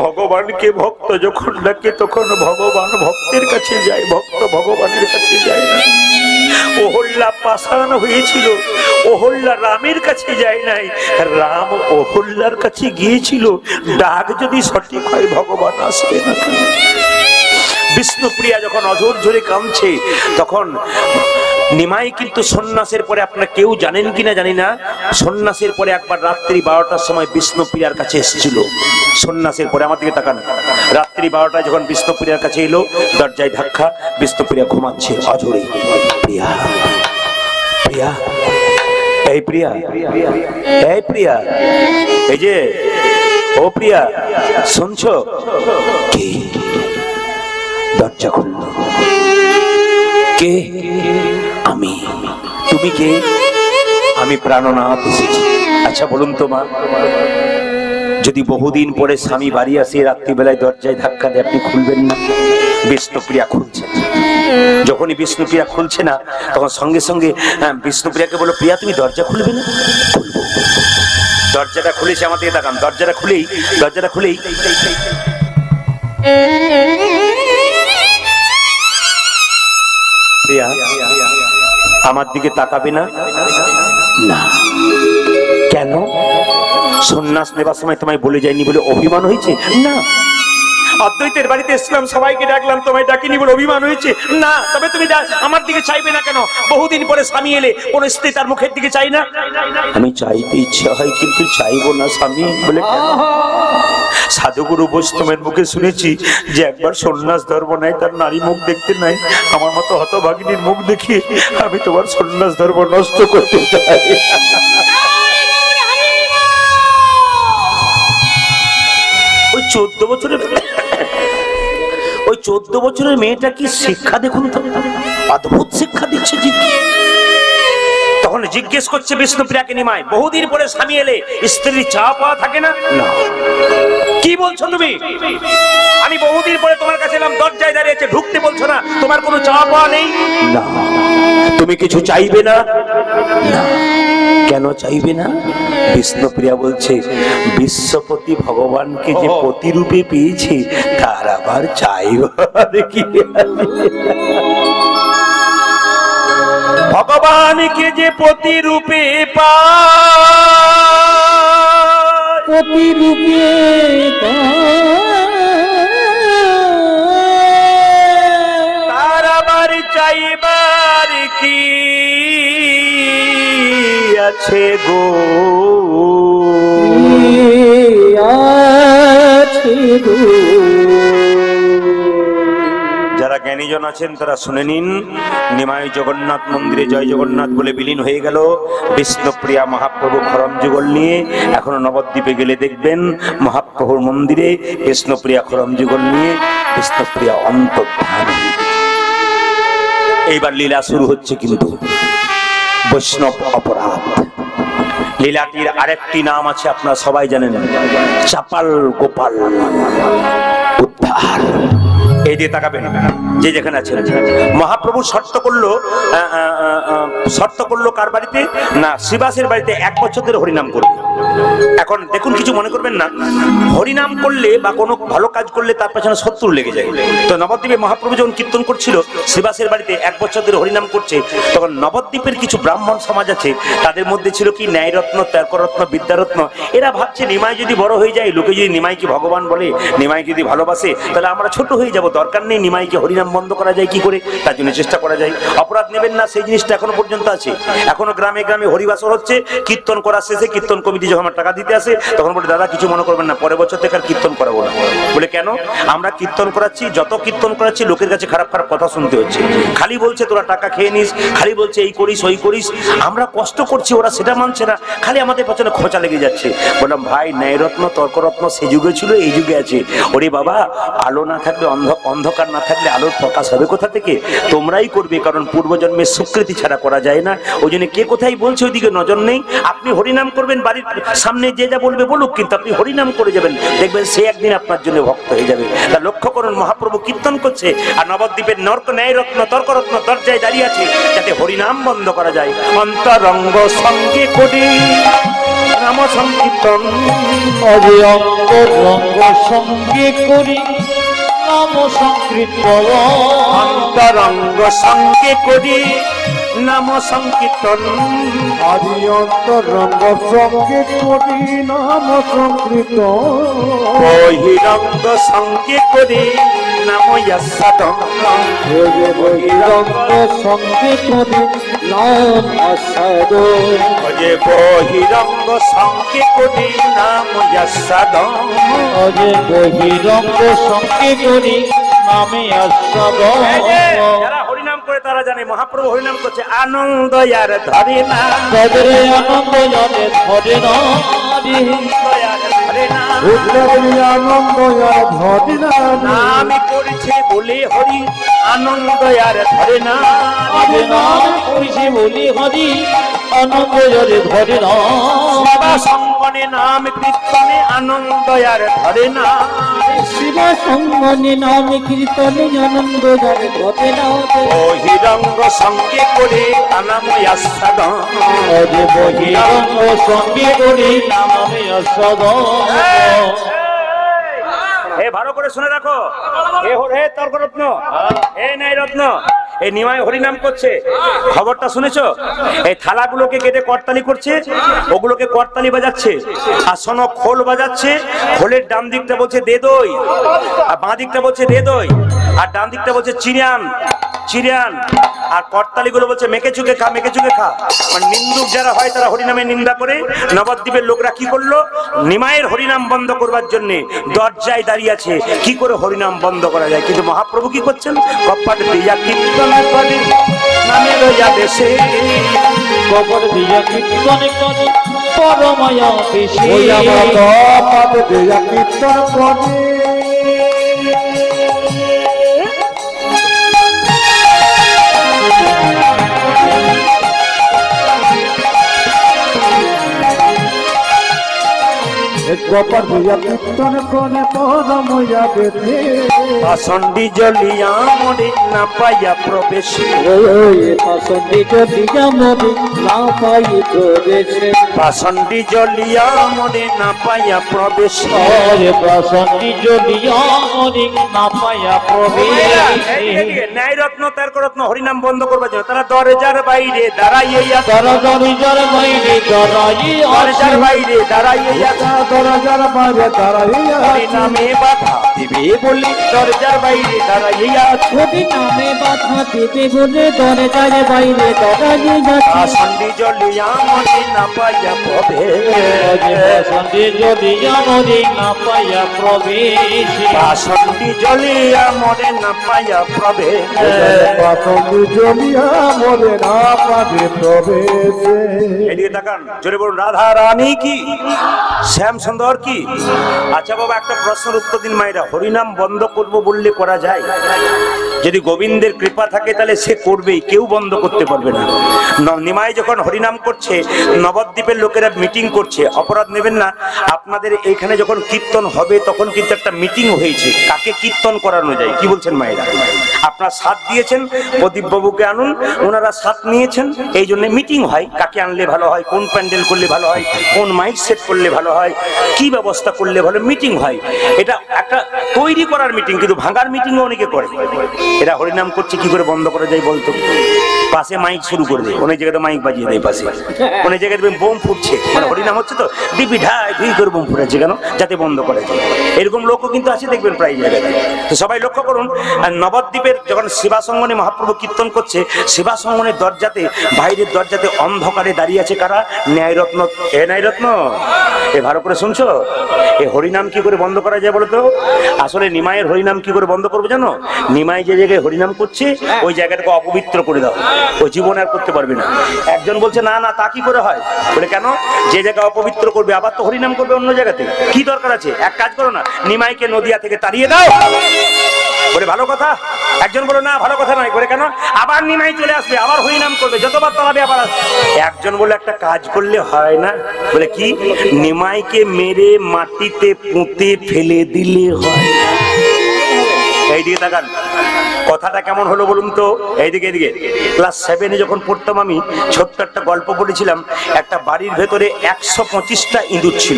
ভগবানকে ভক্ত যখন ডাকে তখন ভগবান ভক্তের কাছে যায়, ভক্ত ভগবানের কাছে যায় না। অহল্যা পাষাণ হয়েছিল, অহল্যা রামের কাছে যায় নাই, রাম অহল্যার কাছে গিয়েছিল। ডাক যদি সঠিক হয় ভগবান আসবে না। বিষ্ণুপ্রিয়া যখন অঝোর ঝরে কাঁদছে তখন নিমাই কিন্তু সন্ন্যাসের পরে, আপনারা কেউ জানেন কিনা জানি না, সন্ন্যাসের পরে একবার রাত্রি 12টার সময় বিষ্ণুপ্রিয়ার কাছে এসেছিল। সন্ন্যাসের পরে, আমার দিকে তাকান, রাত্রি 12টায় যখন বিষ্ণুপ্রিয়ার কাছে এলো, দরজায় ধাক্কা, বিষ্ণুপ্রিয়া ঘুমাচ্ছে অঝরে। প্রিয়া, প্রিয়া, এই প্রিয়া, এই প্রিয়া, এই যে ও প্রিয়া, শুনছো? কি? দরজা খুললো। কে? আমি। তুমি কে? আমি প্রাণনাথ এসেছি। আচ্ছা বলুন তো মা, যদি বহুদিন পরে স্বামী বাড়ি আসে, রাত্রিবেলায় দরজায় ধাক্কা দেয়, আপনি খুলবেন না? বিষ্ণুপ্রিয়া খুলছে। যখনই বিষ্ণুপ্রিয়া খুলছে না তখন সঙ্গে সঙ্গে বিষ্ণুপ্রিয়াকে বলো, প্রিয়া তুমি দরজা খুলবে না? খুলবো। দরজাটা খুলেছে, আমার দিকে তাকান, দরজাটা খুলেই প্রিয়া আমার দিকে তাকাবে না? না। কেন? সন্ন্যাস নেবার সময় তোমায় বলে যায়নি বলে অভিমান হয়েছে? না। অদ্বৈতের বাড়িতে এসেছিলাম, সবাইকে ডাকলাম, তোমায় ডাকিনি বলে অভিমান হয়েছে? না। তবে তুমি আমার দিকে চাইবে না কেন? বহুদিন পরে স্বামী এলে কোন স্ত্রী তার মুখের দিকে চাই না? আমি চাইতে ইচ্ছা হয় কিন্তু চাইবো না স্বামী বলে। কেন? সাধুগুরু বৈষ্ণবের মুখে শুনেছি যে একবার সন্ন্যাস ধর্ম নেয় তার নারী মুখ দেখতে নাই। আমার মতো হতভাগিনীর মুখ দেখি আমি তোমার সন্ন্যাস ধর্ম নষ্ট করতে চাই। ওই 14 বছরের মেয়েটা কি শিক্ষা দেখুন তো, অদ্ভুত শিক্ষা দিচ্ছে। তখন জিজ্ঞেস করছে বিষ্ণুপ্রিয়াকে নিমাই, বহুদিন পরে স্বামী এলে স্ত্রীর চা পাওয়া থাকে না? না। কি বলছো তুমি? আমি বহুদিন পরে তোমার কাছে এলাম, দরজায় দাঁড়িয়েছে, ঢুকতে বলছো না, তোমার কোনো চা পাওয়া নেই? না। তুমি কিছু চাইবে না? না। কেন চাইবে না? বিষ্ণুপ্রিয়া বলছে, বিশ্বপতি ভগবানকে যে পতিরূপে পেয়েছে তার আবার চাইব কি? ভগবানকে যে পতিরূপে পায়, পতিরূপে তার আবার চাইবার কি আছে গো? যারা জ্ঞানীজন আছেন তারা শুনে নিন। নিমাই জগন্নাথ মন্দিরে জয় জগন্নাথ বলে বিলীন হয়ে গেল। বিষ্ণুপ্রিয়া মহাপ্রভু খরম যুগল নিয়ে, এখনো নবদ্বীপে গেলে দেখবেন মহাপ্রভুর মন্দিরে বিষ্ণুপ্রিয়া খরম যুগল নিয়ে বিষ্ণুপ্রিয়া অন্তর্ধান। এইবার লীলা শুরু হচ্ছে, কিন্তু বৈষ্ণব অপরাধ। লীলাটির আরেকটি নাম আছে, আপনারা সবাই জানেন, চাপাল গোপাল উদ্ধার। এই দিয়ে তাকাবেন যে যেখানে আছেন। মহাপ্রভু শর্ত করলো কার বাড়িতে? না, শ্রীবাসের বাড়িতে 1 বছর ধরে হরিনাম করবে। এখন দেখুন, কিছু মনে করবেন না, হরিনাম করলে বা কোনো ভালো কাজ করলে তার পেছনে শত্রু লেগে যায়। তো নবদ্বীপে মহাপ্রভু যখন কীর্তন করছিল, শ্রীবাসের বাড়িতে 1 বছর ধরে হরিনাম করছে, তখন নবদ্বীপের কিছু ব্রাহ্মণ সমাজ আছে, তাদের মধ্যে ছিল কি ন্যায়রত্ন, তর্করত্ন, বিদ্যারত্ন। এরা ভাবছে নিমাই যদি বড় হয়ে যায়, লোকে যদি নিমাইকে ভগবান বলে, নিমাই যদি ভালোবাসে, তাহলে আমরা ছোট হয়ে যাব, দরকার নেই নিমাইকে হরিনাম বন্ধ করা যায় কি করে, তার জন্য চেষ্টা করা যায়। অপরাধ নেবেন না, সেই জিনিসটা এখনো পর্যন্ত আছে। এখনো গ্রামে গ্রামে হরিবাসর হচ্ছে, কীর্তন করার শেষে কীর্তন কমিটি যখন আমার টাকা দিতে আসে তখন বলে, দাদা কিছু মনে করবেন না, পরের বছর থেকে আর কীর্তন করাবো না। বলে কেন? আমরা কীর্তন করাচ্ছি, যত কীর্তন করাচ্ছি লোকের কাছে খারাপ খারাপ কথা শুনতে হচ্ছে, খালি বলছে তোরা টাকা খেয়ে নিস, খালি বলছে এই করিস ওই করিস। আমরা কষ্ট করছি, ওরা সেটা মানছে না, খালি আমাদের পেছনে খোঁচা লেগে যাচ্ছে। বললাম, ভাই, ন্যায়রত্ন তর্করত্ন সে যুগে ছিল, এই যুগে আছে। ওরে বাবা, আলো না থাকলে অন্ধকার না থাকলে আলোর প্রকাশ হবে কোথা থেকে? তোমরাই করবে, কারণ পূর্বজন্মের স্বীকৃতি ছাড়া করা যায় না। ওই জন্য কে কোথায় বলছে ওইদিকে নজর নেই। আপনি হরিনাম করবেন, বাড়ির সামনে যে যা বলবে বলুক, কিন্তু আপনি হরিনাম করে যাবেন, দেখবেন সে একদিন আপনার জন্য ভক্ত হয়ে যাবে। তা লক্ষ্য করুন, মহাপ্রভু কীর্তন করছে আর নবদ্বীপের ন্যায়রত্ন তর্করত্ন দরজায় দাঁড়িয়ে আছে, যাতে হরিনাম বন্ধ করা যায়। অন্তরঙ্গ সঙ্গে করি নাম সংকীর্তন অরে অন্তরঙ্গ সঙ্গে করি নাম সংকীর্তন অন্তরঙ্গ সঙ্গে করি নাম সংকীর্তন আদি অন্তরঙ্গ সঙ্গে করি নাম সংকীর্তন বহিরঙ্গ সঙ্গে করি নাম ইয়াসাদম বহিরঙ্গ সঙ্গে করি নাম আসাদ যে বহিরঙ্গ সঙ্গে করি নাম ইয়াসাদম অরে বহিরঙ্গ সঙ্গে করি নামে আসাদ যারা হরিনাম করে তারা জানে মহাপ্রভু হরিনাম করছে আনন্দ আর ধরে না তাদের আনন্দ জানে ধরে না আনন্দ ধরে না নামে করেছে বলে হরি আনন্দ আর ধরে না নাম করেছে বলে হরি আনন্দ জানে ধরে না সেবা সঙ্গনে নাম কীর্তনে আনন্দ আর ধরে না শিবা সঙ্গনে নাম কীর্তনে আনন্দ জানে ধরে না বহিরঙ্গ সঙ্গে করে নাম আস্বাদন অরে বহিরঙ্গ সঙ্গে করে নামে আসাদ এ ভালো করে শুনে রাখো হে তর্ক রত্ন হে নাই রত্ন এই নিমাই হরিনাম করছে খবরটা শুনেছো এই থালাগুলোকে কেটে করতালি করছে ওগুলোকে করতালি বাজাচ্ছে আর শোনো খোল বাজাচ্ছে খোলের ডান দিকটা বলছে দে দই আর বাঁ দিকটা বলছে দে দই আর ডান দিকটা বলছে চিরিয়ান চিরিয়ান আর করতালিগুলো বলছে মেকে চুকে খা মানে নিন্দুক যারা হয় তারা হরিনামে নিন্দা করে নবদ্বীপের লোকরা কি করলো নিমাইয়ের হরিনাম বন্ধ করবার জন্য দরজায় দাঁড়িয়ে আছে কি করে হরিনাম বন্ধ করা যায় কিন্তু মহাপ্রভু কি করছেন কপাট দিয়া কীর্তন করে নামে রইয়া দেশে কবর দিয়া কীর্তন করে পরমায়া বেশি কপাট দিয়া কীর্তন করে গোপাল দিয়া কীর্তন করে পরময়া বেদে আসন্ডি জ্বলিয়া মরে না পাইয়া প্রবেশ পাশন্ডি জ্বলিয়া মরে না পাই প্রবেশে আসন্ডি জ্বলিয়া মরে না পাইয়া প্রবেশ পাশন্ডি জ্বলিয়া মরে না পাইয়া প্রবেশে ন্যায় রত্ন তর্ক রত্ন হরিনাম বন্ধ করবার জন্য তারা দরজার বাইরে দাঁড়াইয়া তারা দরজার বাইরে দরজার বাইরে দাঁড়াইয়া দরজার বাইরে দাঁড়াইয়া হরিনামে বাধা দিবে বলে দরজার বাইরে দাঁড়াইয়া ছবি নামে বাধা দেবে বলে দরজার বাইরে দাঁড়াইয়া আসন্ডি জ্বলিয়া মরে না পাইয়া প্রবেশ সন্ধে জ্বলিয়া মরে না পাইয়া প্রবেশ আসন্ডি জ্বলিয়া মরে না পাইয়া প্রবেশ পাশন্ডি জ্বলিয়া মরে না পাবে প্রবেশে এদিকে তাকান জোরে বলুন রাধা রানী কি শ্যাম সুন্দর কি আচ্ছা বাবা একটা প্রশ্নের উত্তর দিন মায়েরা হরিনাম বন্ধ করব বললে করা যায় যদি গোবিন্দের কৃপা থাকে তাহলে সে করবেই কেউ বন্ধ করতে পারবে না নিমাই যখন হরিনাম করছে নবদ্বীপের লোকেরা মিটিং করছে অপরাধ নেবেন না আপনাদের এইখানে যখন কীর্তন হবে তখন কিন্তু একটা মিটিং হয়েছে কাকে কীর্তন করানো যায় কি বলছেন মায়েরা আপনারা সাথ দিয়েছেন প্রদীপ বাবুকে আনুন ওনারা সাথ নিয়েছেন এই জন্য মিটিং হয় কাকে আনলে ভালো হয় কোন প্যান্ডেল করলে ভালো হয় কোন মাইক সেট করলে ভালো হয় কি ব্যবস্থা করলে ভালো মিটিং হয় এটা একটা তৈরি করার মিটিং কিন্তু ভাঙার মিটিংও অনেকে করে এরা হরিনাম করছে কি করে বন্ধ করা যায় বলতো পাশে মাইক শুরু করে দেয় অনেক জায়গাতে মাইক বাজিয়ে দেয় পাশে অনেক জায়গায় বোম ফুটছে মানে হরিনাম হচ্ছে তো দিবি ঢাই ধুই করে বোম ফুটাচ্ছে কেন যাতে বন্ধ করা যায় এরকম লোকও কিন্তু আছে দেখবেন প্রায় জায়গাতে তো সবাই লক্ষ্য করুন আর নবদ্বীপের যখন সেবা সঙ্গনে মহাপ্রভু কীর্তন করছে সেবা সঙ্গনের দরজাতে বাইরের দরজাতে অন্ধকারে দাঁড়িয়ে আছে কারা ন্যায়রত্ন ন্যায়রত্ন এ ভালো করে শুনছো এ হরিনাম কি করে বন্ধ করা যায় বলতো আসলে নিমাইয়ের হরিনাম কি করে বন্ধ করবো জানো নিমাই যে জায়গায় হরিনাম করছে ওই জায়গাটাকে অপবিত্র করে দাও ওই জীবন আর করতে পারবে না একজন বলছে না না তা কি করে হয় বলে কেন যে জায়গা অপবিত্র করবে আবার তো হরিনাম করবে অন্য জায়গাতে কি দরকার আছে এক কাজ করো না নিমাইকে নদিয়া থেকে তাড়িয়ে দাও বলে ভালো কথা একজন বলে না ভালো কথা নয় বলে কেন আবার নিমাই চলে আসবে আবার হরিনাম করবে যতবার তাড়াবে আবার আসবে একজন বলে একটা কাজ করলে হয় না বলে কি নিমাইকে মেরে মাটিতে পুঁতে ফেলে দিলে হয় এইদিকে তাকান, কথাটা কেমন হলো বলুন তো? এইদিকে এদিকে ক্লাস 7-এ যখন পড়তাম আমি, ছোট্ট একটা গল্প পড়েছিলাম। একটা বাড়ির ভেতরে 125টা ইঁদুর ছিল,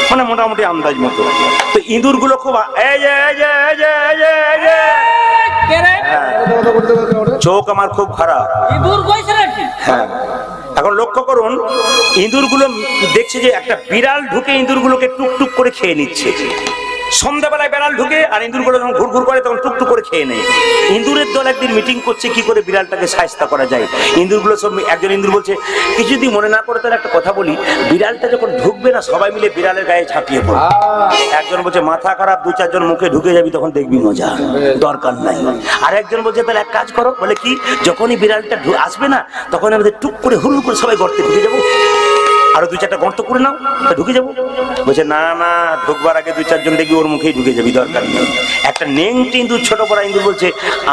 মানে মোটামুটি আন্দাজ মতো। তো ইঁদুরগুলো খুব চোখ আমার খুব খারাপ। হ্যাঁ, এখন লক্ষ্য করুন, ইঁদুরগুলো দেখছে যে একটা বিড়াল ঢুকে ইঁদুরগুলোকে টুকটুক করে খেয়ে নিচ্ছে। সন্ধ্যাবেলায় বিড়াল ঢুকে আর ইঁদুরগুলো যখন ঘুরঘুর করে তখন টুকটুক করে খেয়ে নেয়। ইঁদুরের দল একদিন মিটিং করছে কি করে বিড়ালটাকে শায়েস্তা করা যায়। ইঁদুরগুলো সব, একজন ইঁদুর বলছে, কিছু যদি মনে না করে তাহলে একটা কথা বলি, বিড়ালটা যখন ঢুকবে না সবাই মিলে বিড়ালের গায়ে ঝাঁপিয়ে পড়ে। একজন বলছে মাথা খারাপ, 2-4 জন মুখে ঢুকে যাবি তখন দেখবি মজা, দরকার নাই। আর একজন বলছে তাহলে এক কাজ করো, বলে কি, যখনই বিড়ালটা আসবে না তখন আমাদের টুক করে হুড় করে সবাই গর্তে ঢুকে যাবো, আরো 2-4টা গর্ত করে নাও, ঢুকে যাবো। বলছে না না, ঢুকবার আগে 2-4 জন দেখবি ওর মুখেই ঢুকে যাবি, দরকার নেই। একটা নেংটি ইঁদুর, ছোট বড় ইঁদুর বলছে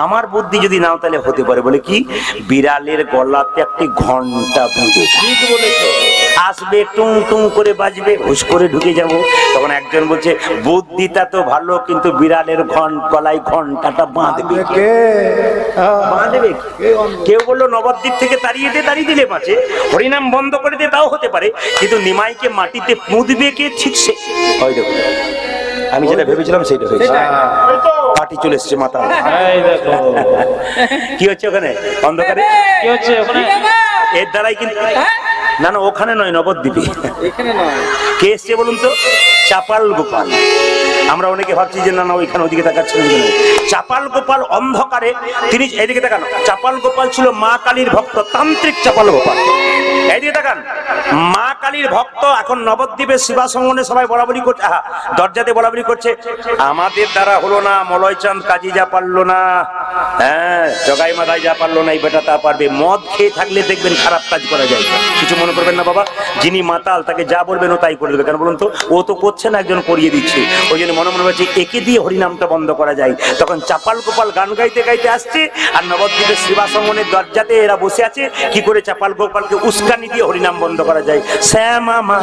আমার বুদ্ধি যদি নাও তাহলে হতে পারে। বলে কি, বিড়ালের গলাতে একটি ঘন্টা বেঁধে আসবে, টুং টুং করে বাজবে, হুশ করে ঢুকে যাব। তখন একজন বলছে বুদ্ধিটা তো ভালো, কিন্তু বিড়ালের গলায় ঘন্টাটা বাঁধবে কে? বাঁধবে কেউ বললো নবদ্বীপ থেকে তাড়িয়ে দিলে বাঁচে, হরিনাম বন্ধ করে দে তাও হতে পারে, কিন্তু নিমাইকে মাটিতে পুঁতবে কে? ঠিক সে হয়। দেখো আমি যেটা ভেবেছিলাম সেটা হয়েছে, পার্টি চলে এসছে মাথা। কি হচ্ছে ওখানে অন্ধকারে? কি হচ্ছে ওখানে? এর দ্বারাই কিন্তু, না না ওখানে নয়, নবদ্বীপে। কে এসছে বলুন তো? চাপাল গোপাল। আমরা অনেকে ভাবছি যে না না ওইখানে, ওইদিকে তাকাচ্ছেন। চাপাল গোপাল অন্ধকারে, তিনি এদিকে তাকান। চাপাল গোপাল ছিল মা কালীর ভক্ত, তান্ত্রিক চাপাল গোপাল। এইদিকে তাকান, মা কালীর ভক্ত। এখন নবদ্বীপের শিবা সঙ্গনে সবাই বলাবলি করছে, দরজাতে বলাবলি করছে, আমাদের দ্বারা হলো না, মলয়চাঁদ কাজী যা পারলো না, হ্যাঁ জগাই মাদাই যা পারলো না, এই বেটা তা পারবে। মদ খেয়ে থাকলে দেখবেন খারাপ কাজ করা যায়, কিছু মনে করবেন না বাবা। যিনি মাতাল তাকে যা বলবেন ও তাই করে দেবে। কেন বলুন তো? ও তো করছে না, একজন করিয়ে দিচ্ছে। ওই জন্য মনে মনে হচ্ছে একে দিয়ে হরিনামটা বন্ধ করা যায়। তখন চাপাল গোপাল গান গাইতে গাইতে আসছে, আর নবদ্বীপের শিবা সঙ্গনের দরজাতে এরা বসে আছে। কি করে চাপাল গোপালকে উস্কানি দিয়ে হরিনাম বন্ধ করা যায়? শ্যামা মা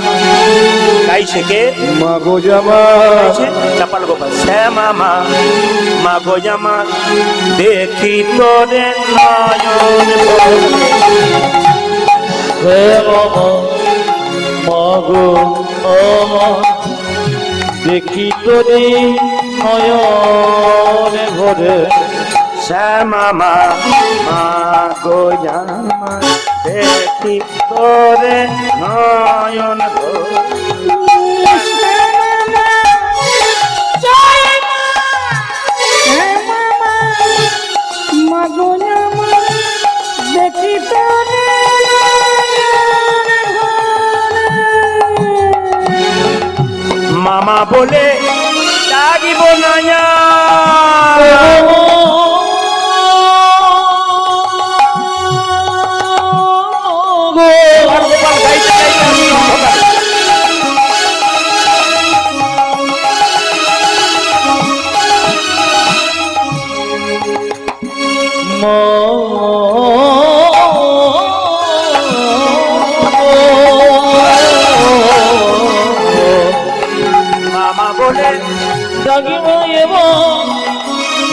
গাইছে কে? মা গো জামা, চাপাল গোপাল। শ্যামা মা, মা গো জামা, দেখি তোরে নয়ন দেখি তোরে নয়ন ভরে। শ্যামা মা, মা গো জামা, দেখি তোরে নয়ন ভরে। মামা বলে ডাকিব না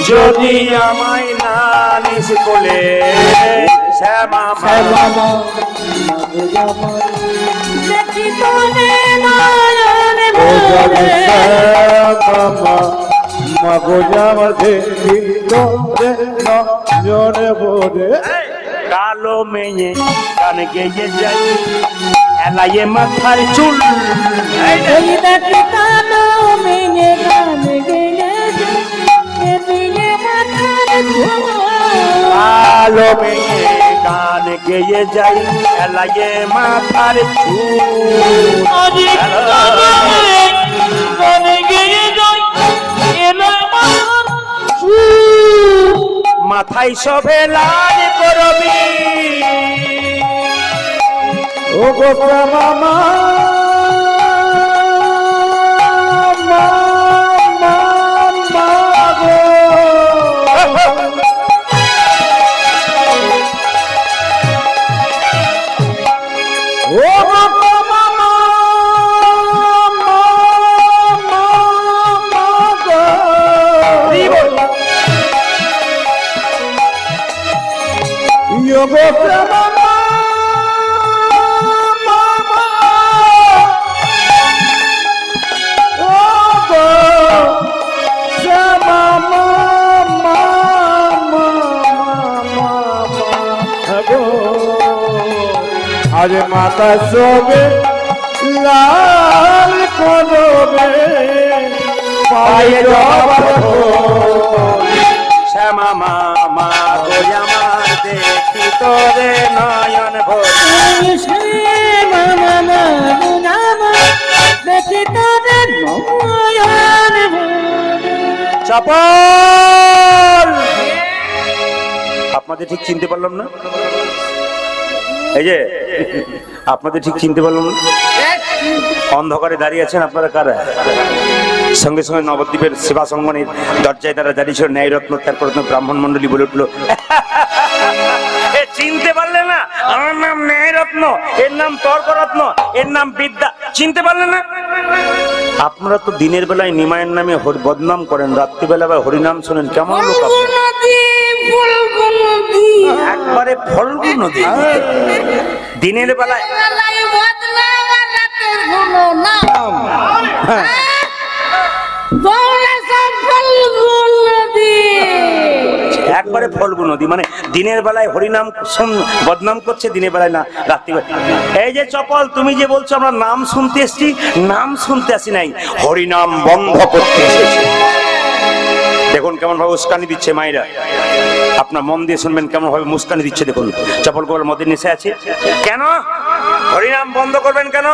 যদি আমায় না নিস কোলে। শ্যামা মা, দেখি তোরে নয়ন ভরে। মা গো জামা, দেখি তোরে নয়ন ভরে। কালো মেয়ে গান গেয়ে যাই, এলাইয়ে মাথার চুল। দেখি কালো মেয়ে গান গেয়ে কালো মেয়ে গান গেয়ে যাই, এলাইয়ে মাথার চুল। মাথায় সবে লাল করবি, ও গো মামা, ও গো শ্যামা মা, ও গো শ্যামা মা, গো আজ মাতা সবে লাল করবে পায়ে শ্যামা মা মা গো আমার দেখি তোরে নয়ন ভরে। দেখি তোরে নয়ন চপল, আপনাদের ঠিক চিনতে পারলাম না, এই যে আপনাদের ঠিক চিনতে পারলাম না, অন্ধকারে দাঁড়িয়ে আছেন আপনারা কারা? সঙ্গে সঙ্গে নবদ্বীপের সেবা সংগঠনের দরজায় তারা দাঁড়িয়ে ছিল ন্যায়রত্ন ত্যাগরত্ন ব্রাহ্মণ মন্ডলী বলে উঠলো, চিনতে পারলে না? আমার নাম ন্যায়রত্ন, এর নাম তর্করত্ন, এর নাম বিদ্যা, চিনতে পারলে না? আপনারা তো দিনের বেলায় নিমায়ের নামে বদনাম করেন, রাত্রিবেলা আবার হরিনাম শোনেন, কেমন লোক আপনারা? একবারে ফল্গু নদী, দিনের বেলায় একবারে ফল্গু নদী, মানে দিনের বেলায় হরিনাম বদনাম করছে, দিনের বেলায় না, রাত্রিবেলা। এই যে চপল, তুমি যে বলছো আমরা নাম শুনতে এসছি, নাম শুনতে আসি নাই, হরিনাম বন্ধ করতে এসেছি। দেখুন কেমন ভাবে উস্কানি দিচ্ছে মায়েরা, আপনার মন দিয়ে শুনবেন কেমন ভাবে মুস্কানি দিচ্ছে। দেখুন চপল গোপাল মদের নেশে আছে, কেন হরিনাম বন্ধ করবেন কেন?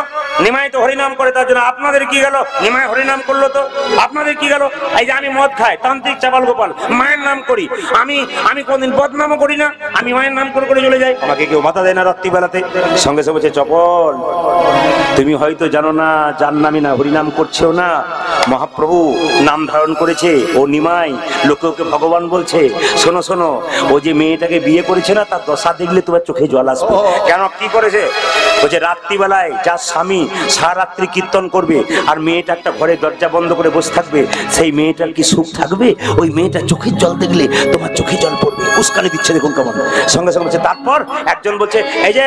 নিমাই তো হরিনাম করে, তার জন্য আপনাদের কি গেল? নিমাই হরিনাম করলো তো আপনাদের কি গেল? এই যে আমি মদ খাই, তান্ত্রিক চপল গোপাল, মায়ের নাম করি, আমি কোনদিন বদনামও করি না, আমি মায়ের নাম করে করে চলে যাই, আমাকে কেউ বাধা দেয় না রাত্রিবেলাতে। সঙ্গে সঙ্গে বলছে চপল, তুমি হয়তো জানো না, যার নামই না হরিনাম করছেও না, মহাপ্রভু নাম ধারণ করেছে, ও নিমাই, লোকে ওকে ভগবান বলছে। শোনো শোনো, ও যে মেয়েটাকে বিয়ে করেছে না, তার দশা দেখলে তোমার চোখে জল আসবে। কেন, কি করেছে? বলছে রাত্রিবেলায় যার স্বামী সারা রাত্রি কীর্তন করবে আর মেয়েটা একটা ঘরে দরজা বন্ধ করে বসে থাকবে, সেই মেয়েটার কি সুখ থাকবে? ওই মেয়েটা চোখের জল দেখলে তোমার চোখে জল পড়বে। উস্কানি দিচ্ছে দেখুন কেমন। সঙ্গে সঙ্গে বলছে, তারপর একজন বলছে, এই যে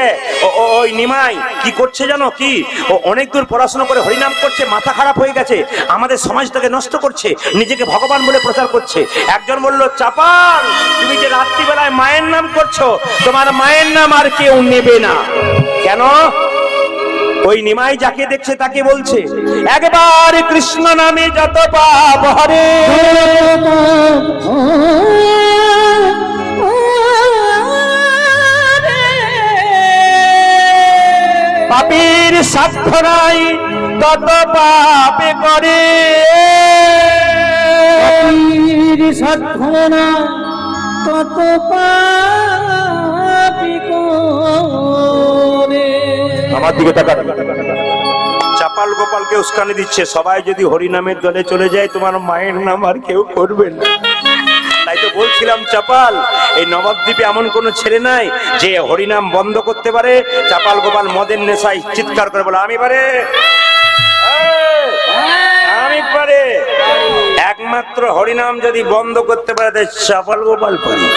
ওই নিমাই কি করছে জানো? কি ও অনেক দূর পড়াশোনা করে হরিনাম করছে, মাথা খারাপ হয়ে গেছে, আমাদের সমাজটাকে নষ্ট করছে, নিজেকে ভগবান বলে প্রচার করছে। একজন বলল, চাপাল, তুমি যে রাত্রিবেলায় মায়ের নাম করছো, তোমার মায়ের নাম আর কেউ নেবে না। কেন? ওই নিমাই যাকে দেখছে তাকে বলছে, একবার কৃষ্ণ নামে যত পাপ হরে, পাপীর সাধ্য নাই তত পাপে করে, পাপীর সাধ্য নাই তত পাপী করে। আমার দিকে তাকান। চাপাল গোপালকে উস্কানি দিচ্ছে, সবাই যদি হরিনামের দলে চলে যায়, তোমার মায়ের নাম আর কেউ করবে না। তাই তো বলছিলাম চাপাল, এই নবদ্বীপে এমন কোন ছেলে নাই যে হরিনাম বন্ধ করতে পারে। চাপাল গোপাল মদের নেশায় চিৎকার করে বলে, আমি পারে, আমি পারে। একমাত্র হরিনাম যদি বন্ধ করতে পারে, তাই চাপাল গোপাল পারে।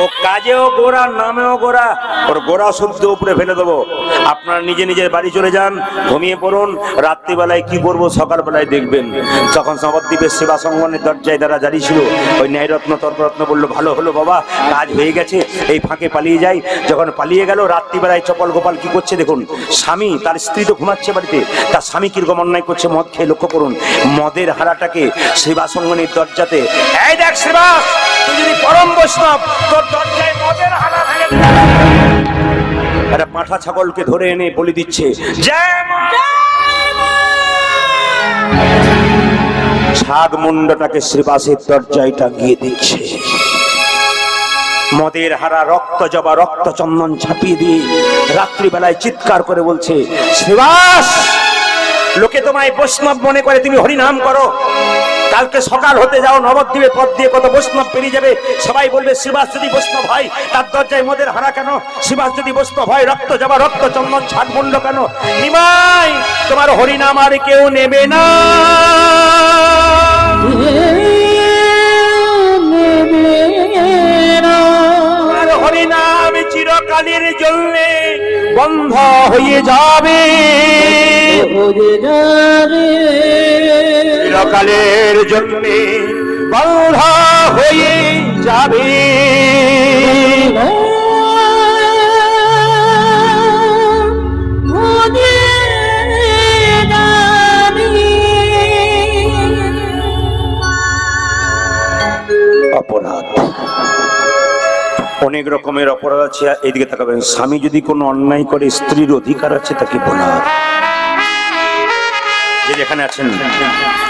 ও কাজেও গোড়া, নামেও গোড়া, ওর গোড়া শুদ্ধ উপরে ফেলে দেবো। আপনারা নিজে নিজের বাড়ি চলে যান, ঘুমিয়ে পড়ুন, রাত্রিবেলায় কি করবো সকালবেলায় দেখবেন। যখন নবদ্বীপের সেবা সংগঠনের দরজায় দ্বারা জারি ছিল, ওই ন্যায়রত্ন তর্করত্ন বললো, ভালো হলো বাবা, কাজ হয়ে গেছে, এই ফাঁকে পালিয়ে যাই। যখন পালিয়ে গেল, রাত্রিবেলায় চপল গোপাল কি করছে দেখুন। স্বামী, তার স্ত্রী তো ঘুমাচ্ছে বাড়িতে, তার স্বামী কিরকম অন্যায় করছে, মদ খেয়ে, লক্ষ্য করুন। মদের হারাটাকে সেবা সংগঠনের দরজাতে, এই দেখ সেবাস, তুই যদি পরম বৈষ্ণব, তোর দরজায় মদের হারা ভেঙে দেবে। একটা পাঁঠা ছাগলকে ধরে এনে বলি দিচ্ছে, জয় মা। ছাগ মুন্ডটাকে শ্রীবাসের দরজায় টাঙিয়ে দিচ্ছে। মদের হারা রক্ত জবা, রক্ত চন্দন ছাপিয়ে দিয়ে রাত্রিবেলায় চিৎকার করে বলছে, শ্রীবাস, লোকে তোমায় বৈষ্ণব মনে করে, তুমি হরিনাম করো, কালকে সকাল হতে যাও, নবদ্বীপের পথ দিয়ে কত বৈষ্ণব পেরিয়ে যাবে, সবাই বলবে শ্রীবাস যদি বৈষ্ণব হয়, তার দরজায় মদের হারা কেন? শ্রীবাস যদি বৈষ্ণব হয়, রক্ত জবা, রক্ত চন্দন ছাগ মুন্ড কেন? নিমাই, তোমার হরিনাম আর কেউ নেবে না। হরিনাম চিরকালের জন্য বন্ধ হয়ে যাবে, চিরকালের জন্য বন্ধ হয়ে যাবে। অপরাধ, অনেক রকমের অপরাধ আছে। এইদিকে তাকাবেন, স্বামী যদি কোনো অন্যায় করে স্ত্রীর অধিকার আছে তাকে বলা। যে যেখানে আছেন,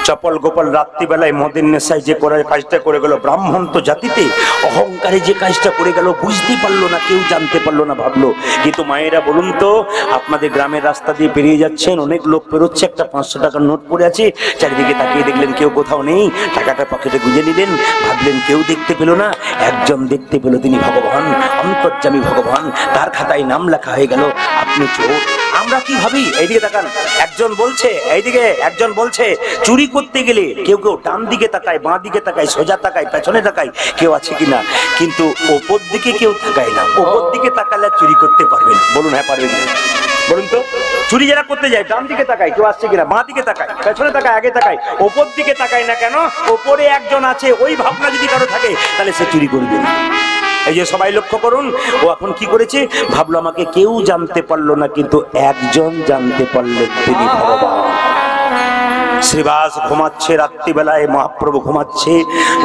চপল গোপাল রাত্রিবেলায় মদের নেশায় যে কাজটা করে গেল, ব্রাহ্মণ তো জাতিতে অহংকারে যে কাজটা করে গেল, বুঝতে পারলো না, কেউ জানতে পারলো না, ভাবলো। কিন্তু মায়েরা বলুন তো, আপনাদের গ্রামের রাস্তা দিয়ে পেরিয়ে যাচ্ছেন, অনেক লোক পেরোচ্ছে, একটা 500 টাকার নোট পড়ে আছে, চারিদিকে তাকিয়ে দেখলেন কেউ কোথাও নেই, টাকাটা পকেটে গুঁজে নিলেন, ভাবলেন কেউ দেখতে পেল না, একজন দেখতে পেল, তিনি ভগবান, অন্তর্যামী ভগবান, তার খাতায় নাম লেখা হয়ে গেল, আপনি চোর। আমরা কি ভাবি? এইদিকে তাকান, একজন বলছে, এইদিকে একজন বলছে চুরি করতে গেলে কেউ কেউ ডান দিকে তাকায়, বাঁ দিকে তাকায়, সোজা তাকায়, পেছনে তাকায়, কেউ আছে কিনা, কিন্তু ওপর দিকে কেউ তাকায় না। ওপর দিকে তাকালে চুরি করতে পারবে না, বলুন হ্যাঁ পারবে না? বলুন তো, চুরি যারা করতে যায় ডান দিকে তাকায়, কেউ আসছে কিনা, বাঁ দিকে তাকায়, পেছনে তাকায়, আগে তাকায়, ওপর দিকে তাকায় না কেন? ওপরে একজন আছে, ওই ভাবনা যদি কারো থাকে তাহলে সে চুরি করবে না। এই যে সবাই লক্ষ্য করুন, ও এখন কি করেছে, ভাবলো আমাকে কেউ জানতে পারলো না, কিন্তু একজন জানতে পারলেন, তিনি ভগবান। শ্রীবাস ঘুমাচ্ছে রাত্রিবেলায়, মহাপ্রভু ঘুমাচ্ছে।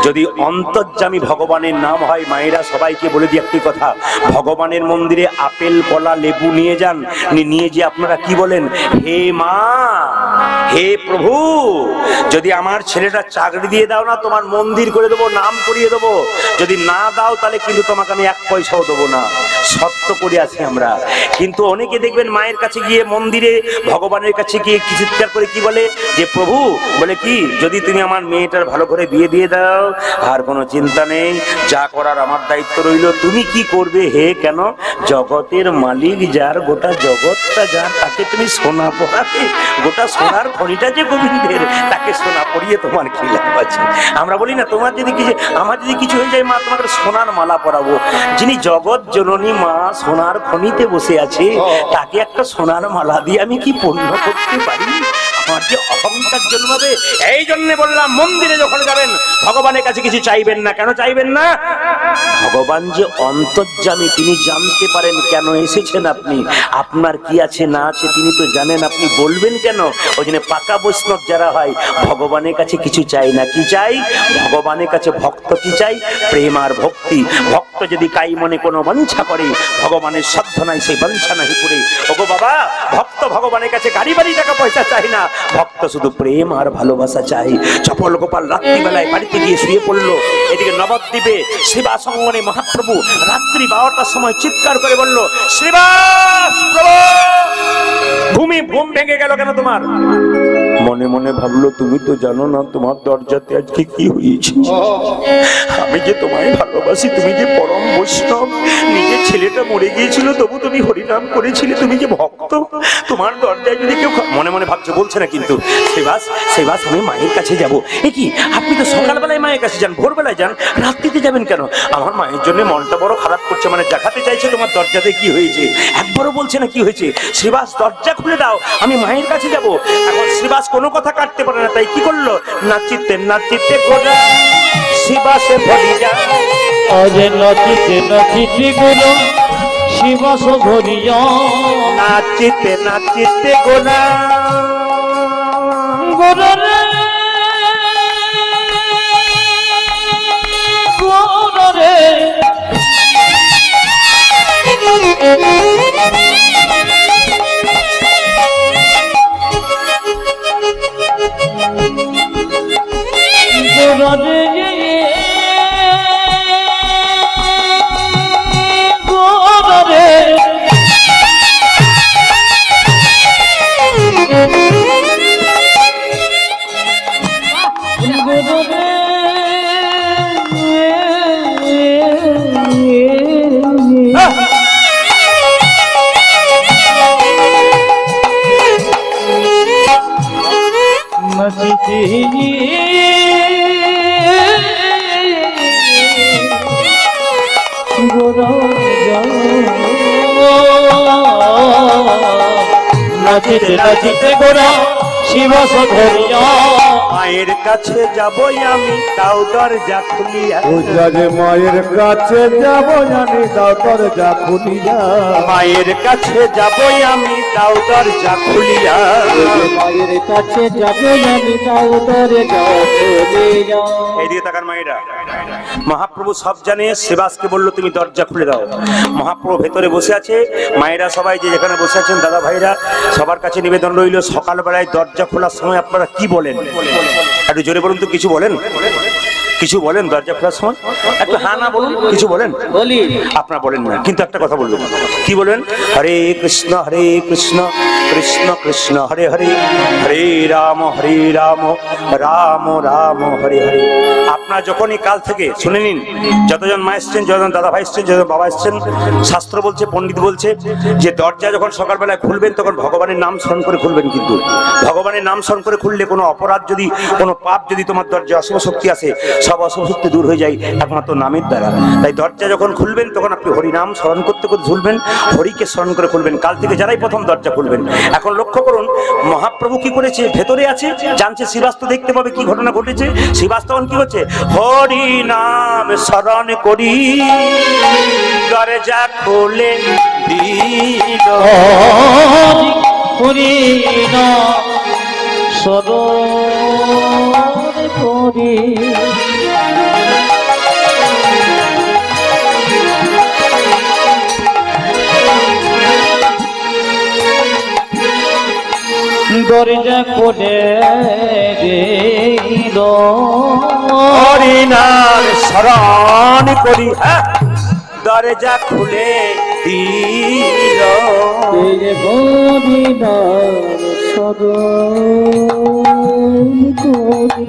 যদি অন্তর্যামী ভগবানের নাম হয়, মায়েরা সবাইকে বলে দিই একটি কথা, ভগবানের মন্দিরে আপেল, কলা, লেবু নিয়ে যান, নিয়ে যে আপনারা কি বলেন, হে মা, হে প্রভু, যদি আমার ছেলেটা চাকরি দিয়ে দাও না, তোমার মন্দির করে দেবো, নাম করিয়ে দেবো, যদি না দাও তাহলে কিন্তু তোমাকে আমি 1 পয়সাও দেবো না। সত্য করে আছি আমরা। কিন্তু অনেকে দেখবেন মায়ের কাছে গিয়ে, মন্দিরে ভগবানের কাছে গিয়ে কি চিৎকার করে কি বলে, যে প্রভু, বলে কি, যদি তুমি আমার মেয়েটার ভালো করে বিয়ে দিয়ে দাও, আর কোনো চিন্তা নেই, যা করার আমার দায়িত্ব রইল, তুমি কি করবে হে, কেন, জগতের মালিক যার, গোটা জগৎটা যার, তাকে তুমি সোনা পরাবে, গোটা সোনার খনিটা যে গোবিন্দের, তাকে সোনা পরিয়ে তোমার কি লাভ আছে? আমরা বলি না, তোমার যদি কিছু, আমার যদি কিছু হয়ে যায় মা, তোমাকে সোনার মালা পরাবো। যিনি জগৎ জননী মা সোনার খনিতে বসে আছে, তাকে একটা সোনার মালা দিয়ে আমি কি পূর্ণ করতে পারি? আমার যে অহংকার জন্মাবে। এই জন্য বললাম, মন্দিরে যখন যাবেন ভগবানের কাছে কিছু চাইবেন না। কেন চাইবেন না? ভগবান যে অন্তর্যামী, তিনি জানতে পারেন কেন এসেছেন আপনি, আপনার কি আছে না আছে তিনি তো জানেন, আপনি বলবেন কেন? ওই জন্য পাকা বৈষ্ণব যারা হয়, ভগবানের কাছে কিছু চাই না। কি চাই? ভগবানের কাছে ভক্ত কি চাই? প্রেম আর ভক্তি। ভক্ত যদি কাই মনে কোনো বাঞ্ছা করে, ভগবানের সাধ্য নাই সেই বাঞ্ছা নাহি করে। ওগো বাবা, ভক্ত ভগবানের কাছে গাড়ি বাড়ি টাকা পয়সা চাই না, ভক্ত শুধু প্রেম আর ভালোবাসা চাই। চপল গোপাল রাত্রিবেলায় বাড়িতে গিয়ে শুয়ে পড়লো। এদিকে নবদ্বীপে শ্রীবাসঙ্গনে মহাপ্রভু রাত্রি 12টার সময় চিৎকার করে বলল, শ্রীবাস প্রভু, ঘুম ভেঙে গেল কেন তোমার? মনে মনে ভাবলো, তুমি তো জানো না তোমার দরজাতে আজকে কি হয়েছে। আমি যে তোমায় ভালোবাসি, তুমি যে পরম বৈষ্ণব, নিজের ছেলেটা মরে গিয়েছিল তবু তুমি হরিনাম করেছিলে, তুমি যে ভক্ত, তোমার দরজায় যদি কেউ, মনে মনে ভাবছে, বলছে না কিন্তু, শ্রীবাস আমি মায়ের কাছে যাব। এ কি, আপনি তো সকালবেলায় মায়ের কাছে যান, ভোরবেলায় যান, রাত্রিতে যাবেন কেন? আমার মায়ের জন্য মনটা বড় খারাপ করছে, মানে দেখাতে চাইছে তোমার দরজাতে কি হয়েছে। একবারও বলছে না কি হয়েছে। শ্রীবাস দরজা খুলে দাও, আমি মায়ের কাছে যাব। এখন শ্রীবাস কোনো কথা কাটতে পারে না, তাই কি করলো, নাচিতে নাচিতে গোরা শ্রীবাসে ভরি যায়, অরে নাচিতে নাচিতে গোরা শ্রীবাস ভরিয়া, নাচিতে নাচিতে গোরা গোরা রে গোরা রে, গোরা রে গোরা রে, নাচিতে গোরা নাচিতে নাচিতে গোরা শিবাস ধরিয়া মায়ের কাছে যাবই আমি তাও দরজা খুলিয়া যে মায়ের কাছে যাব জানি দাও দরজা খুলিয়া মায়ের কাছে যাবই আমি তাও দরজা খুলিয়া মায়ের কাছে যাবে আমি তাও দরজা খুলিয়া। এইদিকে তাকান মায়েরা। মহাপ্রভু সব জানে, সেবাসকে বললো তুমি দরজা খুলে দাও। মহাপ্রভু ভেতরে বসে আছে, মায়েরা সবাই যে যেখানে বসে আছেন দাদা ভাইরা সবার কাছে নিবেদন রইল, সকালবেলায় দরজা খোলার সময় আপনারা কি বলেন? একটু জোরে বলুন তো, কিছু বলেন? কিছু বলেন দরজা খোলার সময়? একটু হ্যাঁ না বলুন, কিছু বলেন? বলি আপনারা বলেন না, কিন্তু একটা কথা বলবেন। কি বলবেন? হরে কৃষ্ণ কৃষ্ণ কৃষ্ণ হরে হরে, হরে রাম রাম রাম হরে হরে। আপনারা যখনই কাল থেকে শুনে নিন, যতজন মা এসছেন, যতজন দাদা ভাই এসছেন, যতজন বাবা এসছেন, শাস্ত্র বলছে, পণ্ডিত বলছে যে দরজা যখন সকালবেলায় খুলবেন তখন ভগবানের নাম স্মরণ করে খুলবেন। কিন্তু ভগবানের নাম স্মরণ করে খুললে কোনো অপরাধ যদি, কোনো পাপ যদি তোমার দরজা অশুভ শক্তি আসে, সব অশুভ শক্তি দূর হয়ে যায় একমাত্র নামের দ্বারা। তাই দরজা যখন খুলবেন তখন আপনি হরি নাম স্মরণ করতে করতে খুলবেন, হরিকে স্মরণ করে খুলবেন। কাল থেকে যারাই প্রথম দরজা খুলবেন, এখন লক্ষ্য করুন মহাপ্রভু কি করেছে, ভেতরে আছে, জানছে শিবাস তো দেখতে পাবে কি ঘটনা ঘটেছে। শিবাস তখন কি হচ্ছে, হরি নাম স্মরণ করি দরজা খুলে দিল। হরি নাম স্মরণ করি দরজা খুলে দিল। হরি নাম স্মরণ করি, দরজা খুলে দিল। হরি নাম স্মরণ করি।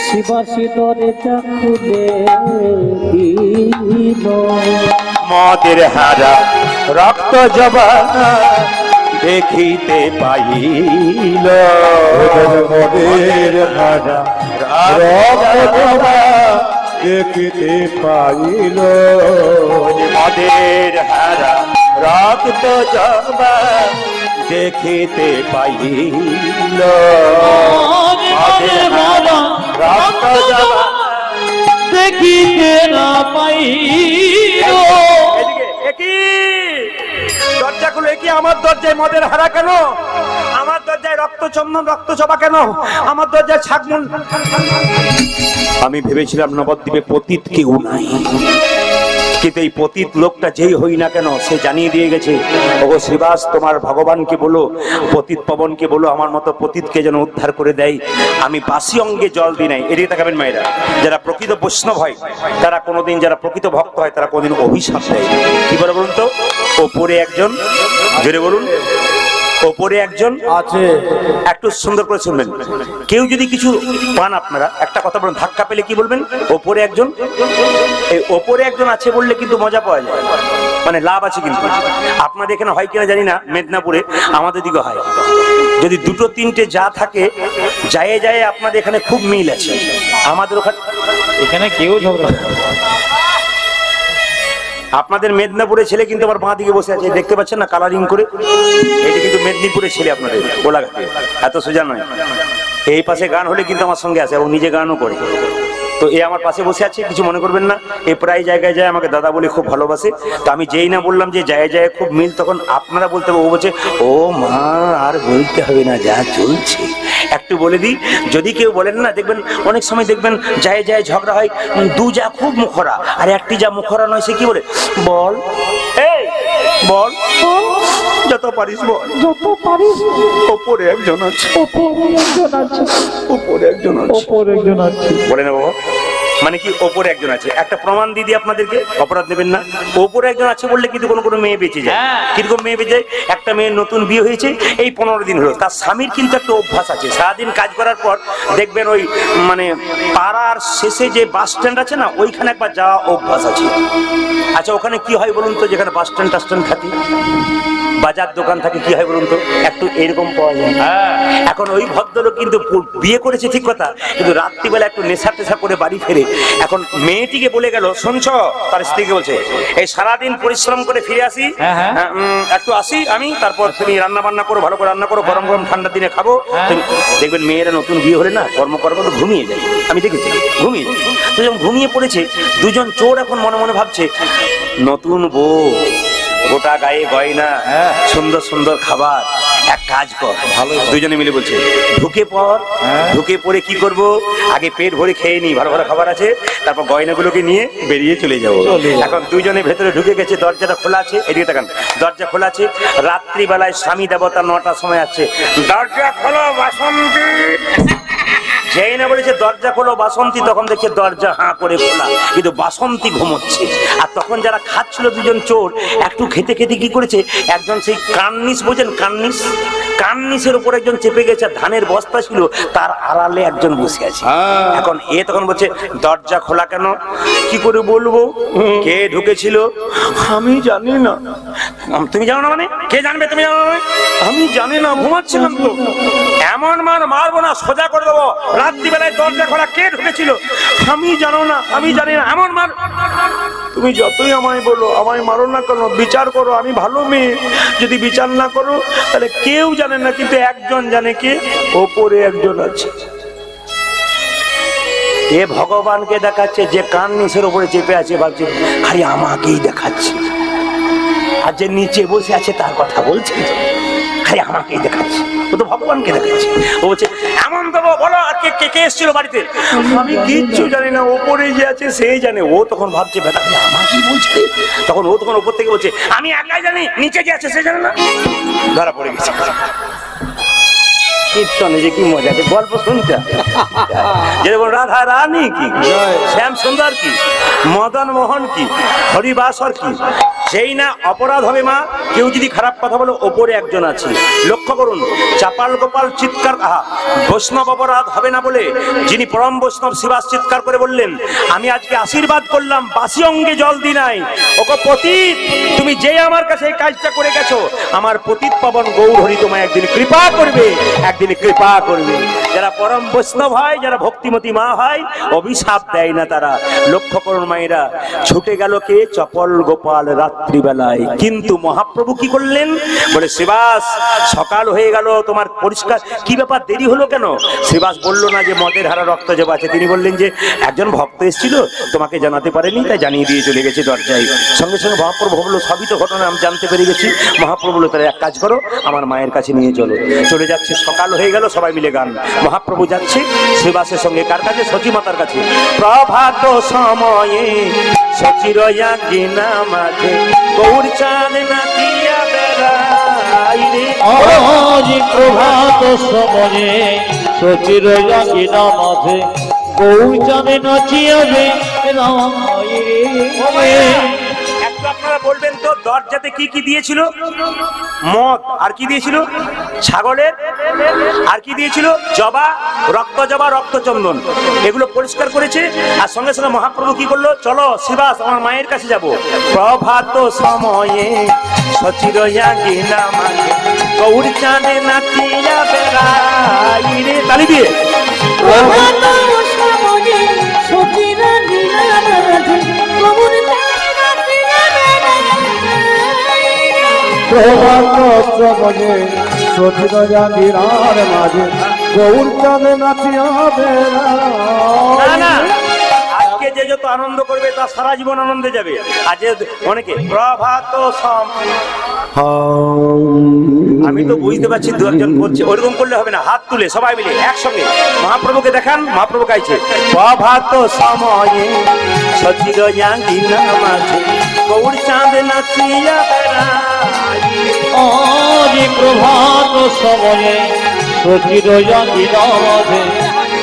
শিবাসী দরজা খুলে দিল। মদের হারা রক্ত জবা দেখিতে পাইল, মদের হারা দেখিতে পাইল, মদের হারা রক্ত জবা দেখিতে পাইল, মদের হারা রক্ত জবা দেখিতে না পাইল। দরজা খুলে কি আমার দরজায় মদের হারা কেন? আমার দরজায় রক্ত চন্দন রক্ত জবা কেন? আমার দরজায় ছাগমুন। আমি ভেবেছিলাম নবদ্বীপে পতিত কেউ নাই, কিন্তু এই পতিত লোকটা যেই হই না কেন সে জানিয়ে দিয়ে গেছে, ওগো শ্রীবাস তোমার ভগবানকে বলো, পতিত পবনকে বলো আমার মতো পতিতকে যেন উদ্ধার করে দেয়। আমি বাসি অঙ্গে জল দিই নাই। এদিকে তাকাবেন মায়েরা, যারা প্রকৃত বৈষ্ণব হয় তারা কোনোদিন, যারা প্রকৃত ভক্ত হয় তারা কোনোদিন অভিশাপ দেয়। কি বলে বলুন তো? ওপরে একজন, জোরে বলুন, ওপরে একজন আছে। একটু সুন্দর করে শুনবেন, কেউ যদি কিছু পান আপনারা একটা কথা বলেন, ধাক্কা পেলে কি বলবেন? ওপরে একজন। এই ওপরে একজন আছে বললে কিন্তু মজা পাওয়া যায়, মানে লাভ আছে। কিন্তু আপনাদের এখানে হয় কিনা জানি না, মেদিনীপুরে আমাদের দিকে হয়। যদি দুটো তিনটে যা থাকে, যায় যায় আপনাদের এখানে খুব মিল আছে, আমাদের ওখানে এখানে কেউ ঝগড়া আপনাদের মেদিনীপুরের ছেলে কিন্তু আমার বাঁ দিকে বসে আছে, দেখতে পাচ্ছেন না কালারিং করে? এটা কিন্তু মেদিনীপুরের ছেলে আপনাদের গোলাঘাটে, এত সোজা নয়। এই পাশে গান হলে কিন্তু আমার সঙ্গে আছে এবং নিজে গানও করে। তো এ আমার পাশে বসে আছে, কিছু মনে করবেন না। এ প্রায় জায়গায় যায়, আমাকে দাদা বলে খুব ভালোবাসে। তো আমি যেই না বললাম যে যায় যায় খুব মিল, তখন আপনারা বলতে হবে, ও বলছে ও মা আর বলতে হবে না, যা চলছে একটু বলে দিই। যদি কেউ বলেন না, দেখবেন অনেক সময় দেখবেন যায় যায় ঝগড়া হয়, দু যা খুব মুখরা আর একটি যা মুখরা নয় সে কি বলে, বল এই বল যত পারিস বল, যত পারিস। ওপরে একজন আছে, ওপরে একজন আছে, ওপরে একজন আছে, ওপরে একজন আছে। বলে না বাবা, মানে কি ওপরে একজন আছে? একটা প্রমাণ দিদি আপনাদেরকে, অপরাধ নেবেন না। ওপরে একজন আছে বললে কিন্তু কোনো কোনো মেয়ে বেঁচে যায়। কিরকম মেয়ে বেঁচে যায়? একটা মেয়ের নতুন বিয়ে হয়েছে, এই 15 দিন হলো, তার স্বামীর কিন্তু একটা অভ্যাস আছে, সারাদিন কাজ করার পর দেখবেন ওই মানে পাড়ার শেষে যে বাস স্ট্যান্ড আছে না, ওইখানে একবার যাওয়া অভ্যাস আছে। আচ্ছা ওখানে কি হয় বলুন তো, যেখানে বাস স্ট্যান্ড টাস্ট্যান্ড থাকে বাজার দোকান থাকে কি হয় বলুন তো, একটু এরকম পাওয়া যায়। এখন ওই ভদ্রলোক কিন্তু বিয়ে করেছে ঠিক কথা, কিন্তু রাত্রিবেলা একটু নেশা টেশা করে বাড়ি ফেরে। এখন মেয়েটিকে বলে গেল, শুনছ, তার স্ত্রীকে বলছে, এই সারাদিন পরিশ্রম করে ফিরে আসি, একটু আসি আমি, তারপর তুমি রান্না বান্না করো, ভালো করে রান্না করো, গরম গরম ঠান্ডার দিনে খাবো। দেখবেন মেয়েরা নতুন বিয়ে হলে না কর্ম তো ঘুমিয়ে যায়, আমি দেখেছি ঘুমিয়ে যায়। তো যখন ঘুমিয়ে পড়েছে, দুজন চোর এখন মনে মনে ভাবছে, নতুন বউ, গোটা গায়ে গয়না, সুন্দর সুন্দর খাবার, এক কাজ কর, ভালো। দুজনে মিলে বলছে, ঢুকে পড়। ঢুকে পড়ে কি করব, আগে পেট ভরে খেয়ে নি, ভালো ভালো খাবার আছে, তারপর গয়নাগুলোকে নিয়ে বেরিয়ে চলে যাবো। এখন দুজনে ভেতরে ঢুকে গেছে, দরজাটা খোলা আছে, এদিকে তাকান, দরজা খোলা আছে। রাত্রিবেলায় স্বামী দেবতা 9টার সময় আছে, দরজা খোলো বাসন্তী। যেই না বলেছে দরজা খোলো বাসন্তী, তখন দেখছে দরজা হাঁ করে খোলা, কিন্তু বাসন্তী ঘুমোচ্ছে। আর তখন যারা খাচ্ছিল দুজন চোর, একটু খেতে খেতে কি করেছে, একজন সেই কান্নিস, বোঝেন কান্নিস, কান্নিসের উপর একজন চেপে গেছে, ধানের বস্তা ছিল, তার আড়ালে একজন বসে আছে। এখন এ তখন বলছে, দরজা খোলা কেন? কি করে বলবো, কে ঢুকেছিল আমি জানি না। তুমি জানো না মানে? কে জানবে, তুমি জানো না? আমি জানি না, ঘুমাচ্ছিলাম তো। এমন মার মারবো না, সোজা করে দেবো। রাত্রিবেলায় দরজা খোলা, কে ঢুকেছিল আমি জানো না, আমি জানি না, এমন মার। তুমি যতই আমায় বলো, আমায় মারো না কেন, বিচার করো, আমি ভালো মেয়ে। যদি বিচার না করো তাহলে কেউ জানে না, কিন্তু একজন জানে, কে? ওপরে একজন আছে। এ ভগবানকে দেখাচ্ছে, যে কান নিচের উপরে চেপে আছে ভাবছে খালি আমাকেই দেখাচ্ছে, আর যে নিচে বসে আছে তার কথা বলছে, খালি আমাকেই দেখাচ্ছে, ও তো ভগবানকে দেখাচ্ছে। ও বলছে, এমন দেবো, বলো আর কে কে এসেছিল বাড়িতে? আমি কিচ্ছু জানি না, ওপরে যে আছে সেই জানে। ও তখন ভাবছে, বেটা আমাকেই বলছে। তখন ও তখন ওপর থেকে বলছে, আমি একাই জানি, নিচে যে আছে সে জানে না। ধরা পড়ে গেছে। কীর্তনে যে কি মজা, গল্প শুনতে, যেরকম রাধা রানী কি, শ্যাম সুন্দর কি, মদন মোহন কি, হরিবাসর কি, সেই না অপরাধ হবে মা, কেউ যদি খারাপ কথা বলে, ওপরে একজন আছে। লক্ষ্য করুন, চাপাল গোপাল চিৎকার, বৈষ্ণব অপরাধ হবে না বলে যিনি পরম বৈষ্ণব শিবাস চিৎকার করে বললেন, আমি আজকে আশীর্বাদ করলাম, বাসি অঙ্গে জল দি নাই, ওকে পতিত, তুমি যে আমার কাছে এই কাজটা করে গেছো, আমার পতিত পাবন গৌর হরি তোমায় একদিন কৃপা করবে, একদিন কৃপা করবে। যারা পরম বৈষ্ণব হয়, যারা ভক্তিমতী মা হয়, অভিশাপ দেয় না তারা। লক্ষ্য করুন মায়েরা, ছুটে গেল কে? চপল গোপাল রাত্রিবেলায়। কিন্তু মহাপ্রভু কি করলেন? বলে, শ্রীবাস সকাল হয়ে গেল, তোমার পরিষ্কার কি ব্যাপার, দেরি হলো কেন? শ্রীবাস বলল না যে মদের হারা রক্ত জব আছে, তিনি বললেন যে একজন ভক্ত এসেছিল, তোমাকে জানাতে পারেনি, তাই জানিয়ে দিয়ে চলে গেছে দরজায়। সঙ্গে সঙ্গে মহাপ্রভু বললো, সবই তো ঘটনা আমি জানতে পেরে গেছি। মহাপ্রভু বললো, তাহলে এক কাজ করো, আমার মায়ের কাছে নিয়ে চলো। চলে যাচ্ছে, সকাল হয়ে গেল, সবাই মিলে গান। মহাপ্রভু যাচ্ছে শ্রীবাসের সঙ্গে, কার কাছে? সচী মাতার কাছে। প্রভাত সময়ে সচির আঙ্গিনা মাঝে গৌর চাঁদ নাচিয়া বেড়ায় রে। আজ প্রভাত সময়ে সচির আঙ্গিনা মাঝে গৌর চাঁদ নাচিয়া বেড়ায়। আপনারা বলবেন তো, দরজাতে কি কি দিয়েছিল? মদ, আর কি দিয়েছিল? ছাগলের, আর কি দিয়েছিল? জবা, রক্ত জবা, রক্তচন্দন, এগুলো পরিষ্কার করেছে। আর সঙ্গে সঙ্গে মহাপ্রভু কি করলো? চলো শ্রীবাস, আমার মায়ের কাছে যাব। প্রভাত সময়ে সচির আঙ্গিনা মাঝে গৌর চাঁদ নাচিয়া বেড়ায় রে। তালি দিয়ে। প্রভাত সময়ে সচির আঙ্গিনা মাঝে গৌর প্রভাত সময়ে সচির আঙ্গিনার মাঝে গৌর চাঁদ নাচিয়া বেড়ায়। না, আজকে যে যত আনন্দ করবে তা সারা জীবন আনন্দে যাবে। আর যে অনেকে প্রভাত আমি তো বুঝতে পারছি দু একজন করছে, ওইরকম করলে হবে না, হাত তুলে সবাই মিলে একসঙ্গে মহাপ্রভুকে দেখান। মহাপ্রভু গাইছে, প্রভাত সময়ে সচির আঙ্গিনা মাঝে গৌর চাঁদ নাচিয়া বেড়ায়। আজ প্রভাত সময়ে সচির আঙ্গিনা মাঝে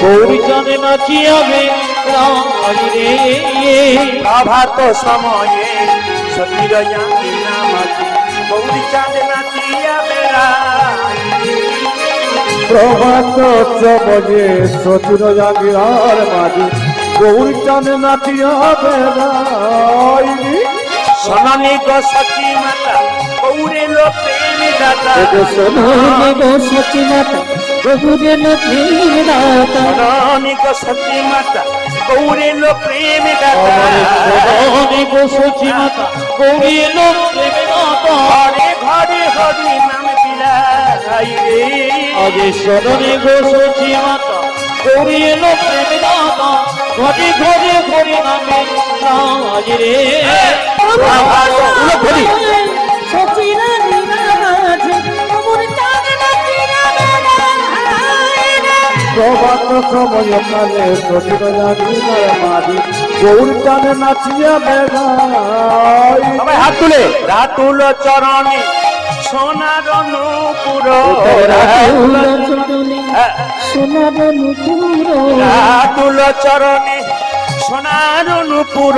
গৌর চাঁদ নাচিয়া বেড়ায় রে। প্রভাত সময়ে সচির আঙ্গিনা মাঝে গৌর চাঁদ নাচিয়া বেড়ায়। প্রভাত সময়ে সচির আঙ্গিনার মাঝে গৌর চাঁদ নাচিয়া বেড়ায়। শোননি গো সচি মাতা গৌরেল প্রেম দাতা শোননি গো সচি মাতা গৌরেল প্রেম দাতা শোননি গো সচি মাতা গৌরেল প্রেম দাতা শোননি গো সচি মাতা গৌরেল প্রেম দাতা ঘরে ঘরে হরি নাম বিলাই রে আগে শোননি গো সচি মাতা গৌরেল প্রেম দাতা ঘরে ঘরে হরি নাম বিলাই রে সচিরা নিরাজ অমর চাঁদনা প্রভাত সময় কালে সচির জাগিনার মাঝি গৌর টানে নাচিয়া বেড়াই। সবাই হাত তুলে রাতুল চরণে সোনার নূপুর সোনার নুপুর রাতুল চরণে সোনার নূপুর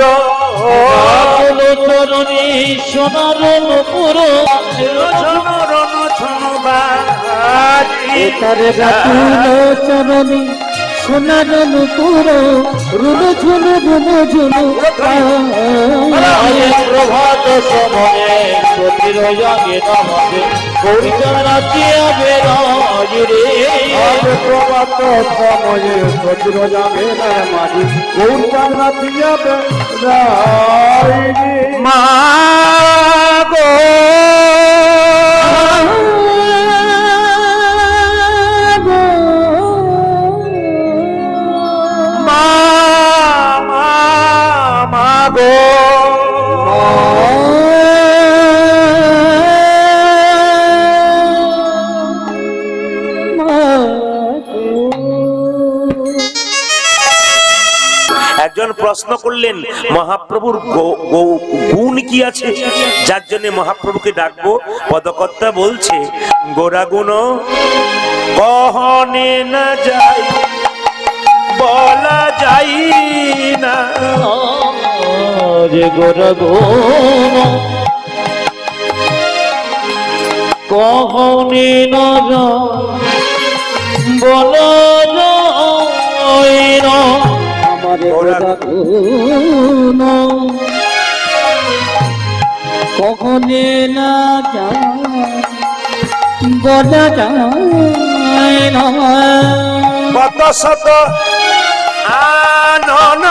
চরণে সোনার নুপুর ঝনরণ ঝনবাজি তারে রাতুল চরণে সোনার নুপুর রুনু ঝুনু রুনু ঝুনু প্রভাত সময়ে সতীর জাগে নামে গৌরীচর নাচিয়া বেড়াই রে প্রভাত সময়ে সচির জাগিনার মাঝি গৌর টানে নাচিয়া বেড়াই। মা গো মা মা মা গো একজন প্রশ্ন করলেন মহাপ্রভুর গুণ কি আছে যার জন্য মহাপ্রভুকে ডাকবো? পদকর্তা বলছে গোরা গুণ কহনে না যাই বলা যাই না রে গোরা গো কহনে না বলা যায় না আমারে গোরা গুণ কহনে না বলা যায় না কত শত আনন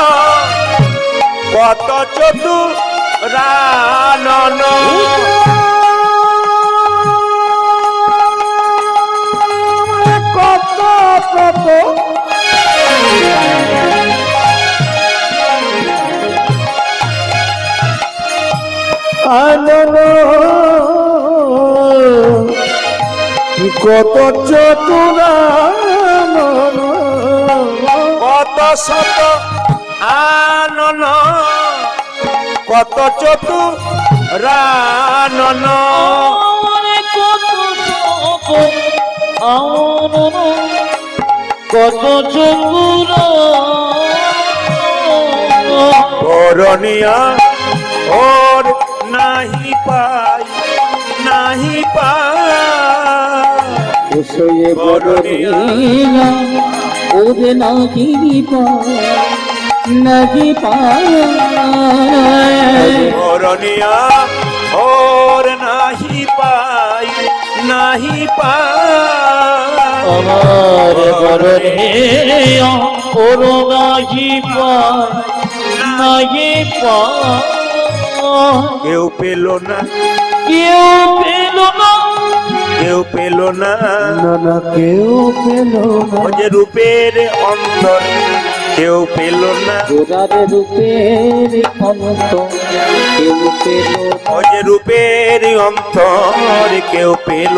কত চতুরানন কত কত আনন্দ কত চতুরানন কত শত আনন কত চতুরানন কত চকুর করণিয়া ওর নাহি পাই নাহি পাই সয়ে বড়িয়া ওরে নাহি নাহি করণিয়া ওর নাহি পাই নাহি পাই আমার বড়িয়া ওর নাহি নাহি কেউ পেল না কেউ পেল না কেউ পেল না না কেউ পেল ও যে রূপের অন্তর কেউ পেল না গোরার রূপের অন্ত কেউ পেল ও যে রূপের অন্তর কেউ পেল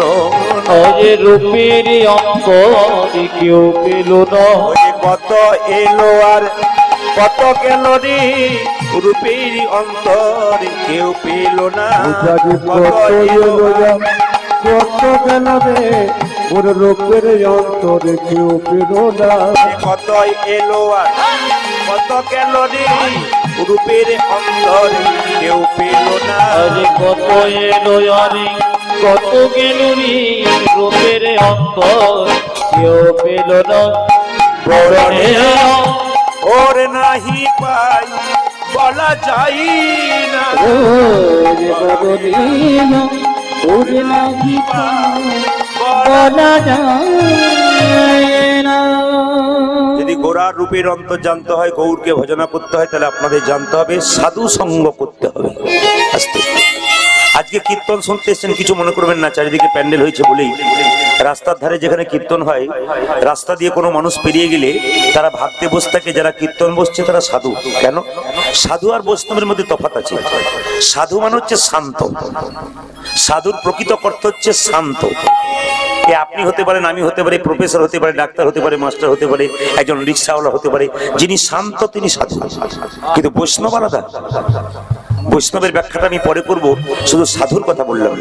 না যে রূপের অন্ত কেউ পেল না ও যে কত এলো আর কত গেল রে রূপের অন্তর কেউ পেল না কত এলো কত গেল রে ওর রূপের অন্তরে কেউ পেল না কত এলো আর কত গেল রে রূপের অন্তর কেউ পেল না আরে কত এলো আরে কত গেল রে রূপের অন্ত কেউ পেল না বরণে ওর নাহি পাই বলা যায় না। যদি গোরার রূপের অন্তর জানতে হয়, গৌরকে ভজনা করতে হয়, তাহলে আপনাদের জানতে হবে সাধু সঙ্গ করতে হবে। আস্তে আজকে কীর্তন শুনতে এসেছেন, কিছু মনে করবেন না, চারিদিকে প্যান্ডেল হয়েছে বলেই রাস্তার ধারে যেখানে কীর্তন হয়, রাস্তা দিয়ে কোনো মানুষ পেরিয়ে গেলে তারা ভাবতে বসে থাকে যারা কীর্তন বসছে তারা সাধু। কেন? সাধু আর বৈষ্ণবের মধ্যে তফাৎ আছে। সাধু মানে হচ্ছে শান্ত, সাধুর প্রকৃত অর্থ হচ্ছে শান্ত। আপনি হতে পারেন, আমি হতে পারি, প্রফেসর হতে পারে, ডাক্তার হতে পারে, মাস্টার হতে পারে, একজন রিক্সাওয়ালা হতে পারে, যিনি শান্ত তিনি সাধু। কিন্তু বৈষ্ণব আলাদা। বৈষ্ণবের ব্যাখ্যাটা আমি পরে করব, শুধু সাধুর কথা বললাম।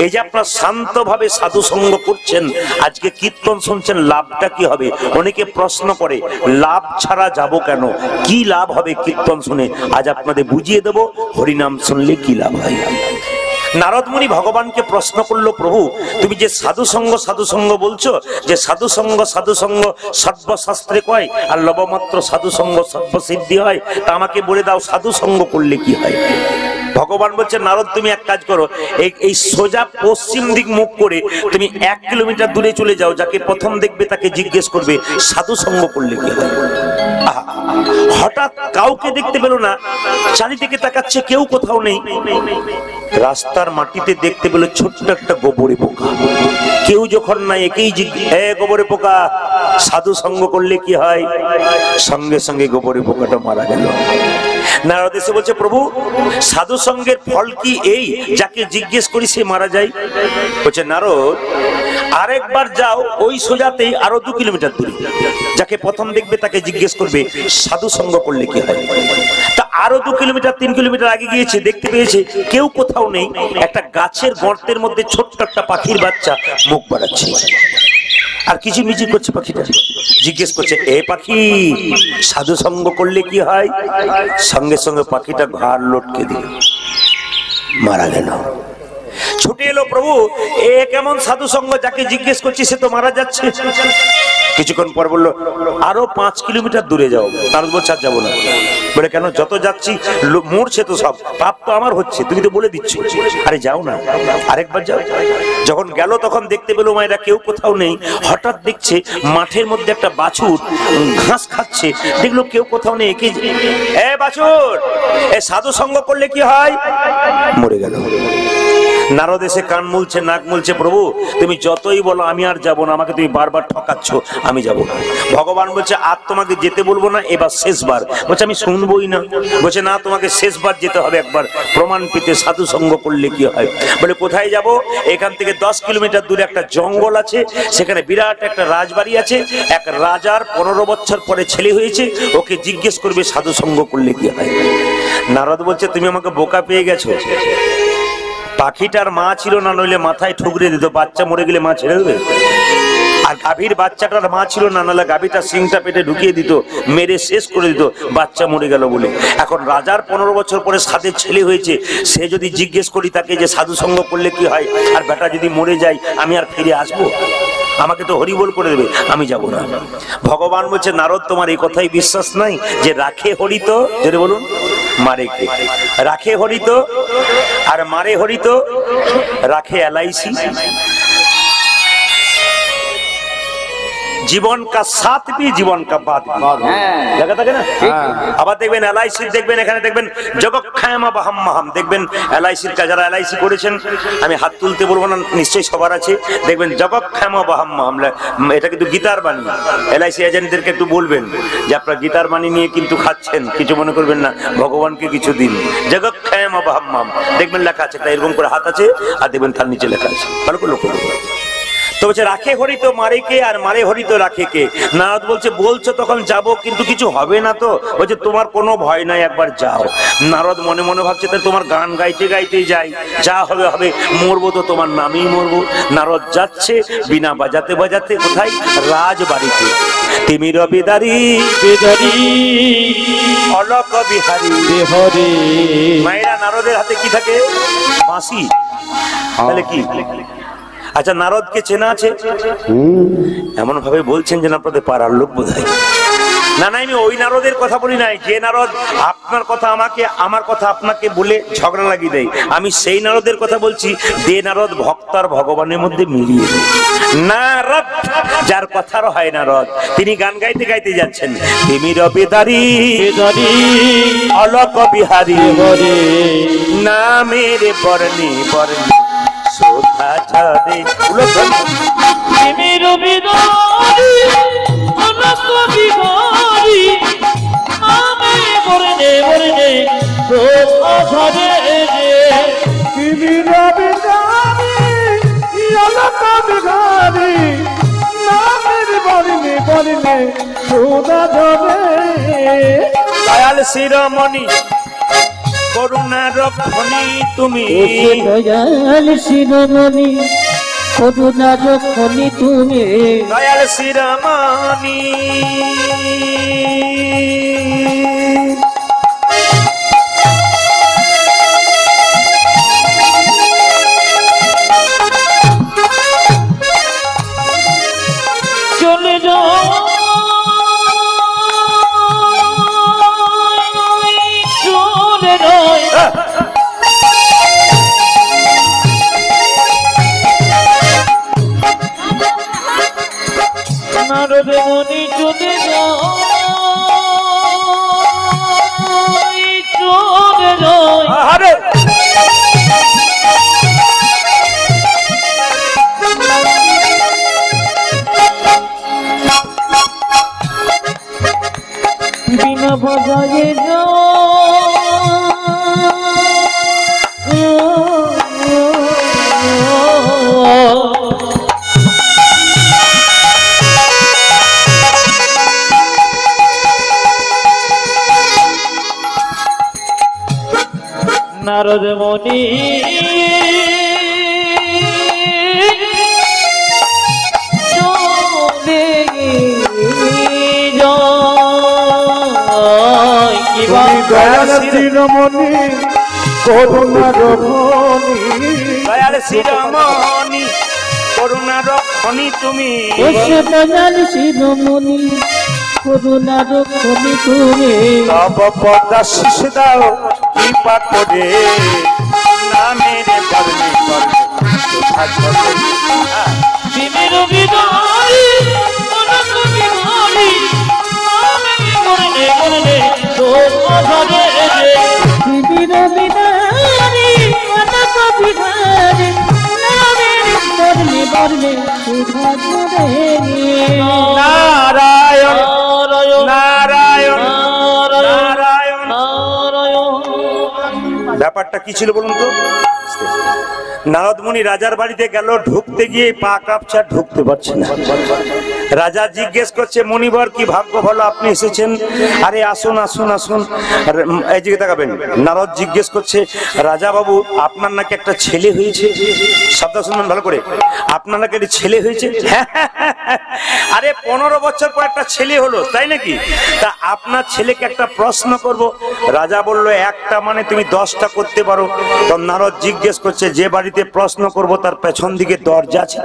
এই যে আপনারা শান্তভাবে সাধু সঙ্গ করছেন, আজকে কীর্তন শুনছেন, লাভটা কি হবে? অনেকে প্রশ্ন করে লাভ ছাড়া যাব কেন, কি লাভ হবে কীর্তন শুনে? আজ আপনাদের বুঝিয়ে দেব হরিনাম শুনলে কি লাভ হয়। নারদ মুনি ভগবানকে প্রশ্ন করলো, প্রভু তুমি যে সাধু সঙ্গ বলছো, যে সাধু সঙ্গ সর্বশাস্ত্রে কয়, আর লবমাত্র সাধু সঙ্গ সর্বসিদ্ধি হয়, তা আমাকে বলে দাও সাধু সঙ্গ করলে কি হয়? ভগবান বলছে, নারদ তুমি এক কাজ করো, এই সোজা পশ্চিম দিক মুখ করে তুমি 1 কিলোমিটার দূরে চলে যাও, যাকে প্রথম দেখবে তাকে জিজ্ঞেস করবে সাধু সঙ্গ করলে কি হয়। হঠাৎ কাউকে দেখতে পেল না, চারিদিকে তাকাচ্ছে, কেউ কোথাও নেই। রাস্তার মাটিতে দেখতে পেল ছোট্ট একটা গোবরে পোকা। কেউ যখন নাই, একেই জিজ্ঞেস, গোবরে পোকা সাধু সঙ্গ করলে কি হয়? সঙ্গে সঙ্গে গোবরে পোকাটা মারা গেল। নারদ এসে বলছে, প্রভু সাধু সঙ্গের ফল কি এই, যাকে জিজ্ঞেস করি সে মারা যায়? বলছে, নারদ আরেকবার যাও, ওই সোজাতেই আরো 2 কিলোমিটার দূরে, যাকে প্রথম দেখবে তাকে জিজ্ঞেস করবে সাধু সঙ্গ করলে কি হয়। তা আরো 2 কিলোমিটার 3 কিলোমিটার আগে গিয়েছে, দেখতে পেয়েছে কেউ কোথাও নেই। একটা গাছের গর্তের মধ্যে ছোট্ট একটা পাখির বাচ্চা মুখ বাড়াচ্ছে আর কিচিমিচি করছে। পাখিটা জিজ্ঞেস করছে, এ পাখি সাধু সঙ্গ করলে কি হয়? সঙ্গে সঙ্গে পাখিটা ঘাড় লটকে দিয়ে মারা গেল। ছুটে এলো, প্রভু এ কেমন সাধু সঙ্গ, যাকে জিজ্ঞেস করছি সে তো মারা যাচ্ছে। কিছুক্ষণ পর বললো, আরো 5 কিলোমিটার দূরে যাও। নারদ বলছে, আর যাবো না। বলে, কেন? যত যাচ্ছি মরছে তো সব, পাপ তো আমার হচ্ছে, তুমি তো বলে দিচ্ছ। আরে যাও না, আরেকবার যাও। যখন গেল তখন দেখতে পেলো মায়েরা কেউ কোথাও নেই। হঠাৎ দেখছে মাঠের মধ্যে একটা বাছুর ঘাস খাচ্ছে, দেখলো কেউ কোথাও নেই। এ বাছুর, এ সাধু সঙ্গ করলে কি হয়? মরে গেল। নারদ এসে কান মুলছে, নাক মুলছে, প্রভু তুমি যতই বলো আমি আর যাবো না, আমাকে তুমি বারবার ঠকাচ্ছ, আমি যাবো না। ভগবান বলছে, আর তোমাকে যেতে বলবো না, এবার শেষবার। বলছে, আমি শুনবোই না। বলছে, না তোমাকে শেষবার যেতে হবে, একবার প্রমাণ পেতে সাধু সঙ্গ করলে কি হয়। বলে, কোথায় যাব? এখান থেকে 10 কিলোমিটার দূরে একটা জঙ্গল আছে, সেখানে বিরাট একটা রাজবাড়ি আছে, এক রাজার 15 বছর পরে ছেলে হয়েছে, ওকে জিজ্ঞেস করবে সাধু সঙ্গ করলে কি হয়। নারদ বলছে, তুমি আমাকে বোকা পেয়ে গেছো। পাখিটার মা ছিল না, নইলে মাথায় ঠুকরে দিত, বাচ্চা মরে গেলে মা ছেড়ে দেবে। আর গাভীর বাচ্চাটার মা ছিল না, নাহলে গাভীটা সিংটা পেটে ঢুকিয়ে দিত, মেরে শেষ করে দিত, বাচ্চা মরে গেল বলে। এখন রাজার 15 বছর পরে সাধের ছেলে হয়েছে, সে যদি জিজ্ঞেস করি তাকে যে সাধু সঙ্গ করলে কি হয়, আর বেটা যদি মরে যায়, আমি আর ফিরে আসবো? আমাকে তো হরিবোল করে দেবে, আমি যাব না। ভগবান বলছে, নারদ তোমার এই কথাই বিশ্বাস নাই, যে রাখে হরিত, যদি বলুন মারে কে? রাখে হরিত আর মারে হরিত। রাখে LIC, জীবন কা সাথ भी জীবন কা বাদ भी, জায়গা থাকে না? আবার দেখবেন LIC, দেখবেন এখানে দেখবেন জগৎক্ষয়ম বহম্মহম, দেখবেন LIC কা, যারা LIC করেছেন আমি হাত তুলতে বলবো না, নিশ্চয়ই সবার আছে, দেখবেন জগৎক্ষয়ম বহম্মহম। এটা কিন্তু গীতার বাণী। LIC এজেন্টদেরকে একটু বলবেন যে আপনারা গীতার বাণী নিয়ে কিন্তু খাচ্ছেন, কিছু মনে করবেন না, ভগবানকে কিছু দিন। জগৎক্ষয়ম বহম্মহম, দেখবেন লেখা আছে, তাই এরকম করে হাত আছে, আর দেখবেন তার নিচে লেখা আছে, ভালো করে লক্ষ্য করবেন। তো বলছে, রাখে হরিত মারে কে, আর মারে হরিত রাখে কে? নারদ বলছে, বলছো তখন যাব, কিন্তু কিছু হবে না তো? বলছে, তোমার কোনো ভয় নাই, একবার যাও। নারদ মনে মনে ভাবছে, তাই তোমার গান গাইতে গাইতে যাই, যা হবে হবে, মরবো তো তোমার নামেই মরবো। নারদ যাচ্ছে বিনা বাজাতে বাজাতে, কোথায়? রাজবাড়িতে। তিমির বিদারি বিদারি অলক বিহারি বিহারি। মায়েরা নারদের হাতে কি থাকে? বাঁশি। তাহলে কি? আচ্ছা, নারদকে চেনা আছে? এমন ভাবে বলছেন যেন আপনাদের পাড়ার লোক বোধ হয়। না না, আমি ওই নারদের কথা বলি নাই, যে নারদ আপনার কথা আমাকে, আমার কথা আপনাকে বলে ঝগড়া লাগিয়ে দেয়, আমি সেই নারদের কথা বলছি যে নারদ ভক্ত আর ভগবানের মধ্যে মিলিয়ে দেয়। নারদ যার কথার হয় নারদ, তিনি গান গাইতে গাইতে যাচ্ছেন, তিমির বেদারি অলক বিহারী নামের বর্ণে বর্ণে শোভা ঝরে। তিমির বেদারি অলক বিহারী নামে বর্ণে বর্ণে শোভা ঝরে। তিমির বেদারি অলক বিহারী নামের বর্ণে বর্ণে শোভা ঝরে। দয়াল শিরোমণি করুণার খনি তুমি, দয়াল শিরোমণি করুণার খনি তুমি, দয়াল শিরোমণি। চলে যাও চলে নয় নারদ মনি, চলে যাও চলে নয়। আরে বিনা বাজায়ে যাও নারদ মনি, চলে যাও। দয়াল শিরোমণি করুণার খনি, দয়াল শিরোমণি করুণার খনি তুমি, দয়াল শিরোমণি করুণার খনি তুমি, তব পদাশিস দাও কৃপা করে নামের বর্ণে বর্ণে শোভা ঝরে। তিমির বিদারি অলক বিহারী নামে বর্ণে বর্ণে শোভা ঝরে। তিমির বিদারি অলক বিহারী নামে বর্ণে বর্ণে শোভা ঝরে। নারায়ণ নারায়ণ নারায়ণ নারায়ণ নারায়ণ। নারায়ণ। ব্যাপারটা কি ছিল বলুন তো? নারদ মুনি রাজার বাড়িতে গেল, ঢুকতে গিয়ে পা কাঁপছে, ঢুকতে পারছে না। রাজা জিজ্ঞেস করছে, মনিবর কি ভাগ্য ভালো আপনি এসেছেন, আরে আসুন আসুন আসুন। এই দিকে তাকাবেন। নারদ জিজ্ঞেস করছে, রাজা বাবু আপনার নাকি একটা ছেলে হয়েছে? শব্দ শুনবেন ভালো করে, আপনার নাকি একটা ছেলে হয়েছে? আরে 15 বছর পর একটা ছেলে হলো, তাই নাকি? তা আপনার ছেলেকে একটা প্রশ্ন করব। রাজা বলল, একটা মানে তুমি 10টা করতে পারো। তো নারদ জিজ্ঞেস করছে, যে বাড়িতে প্রশ্ন করব তার পেছন দিকে দরজা আছে?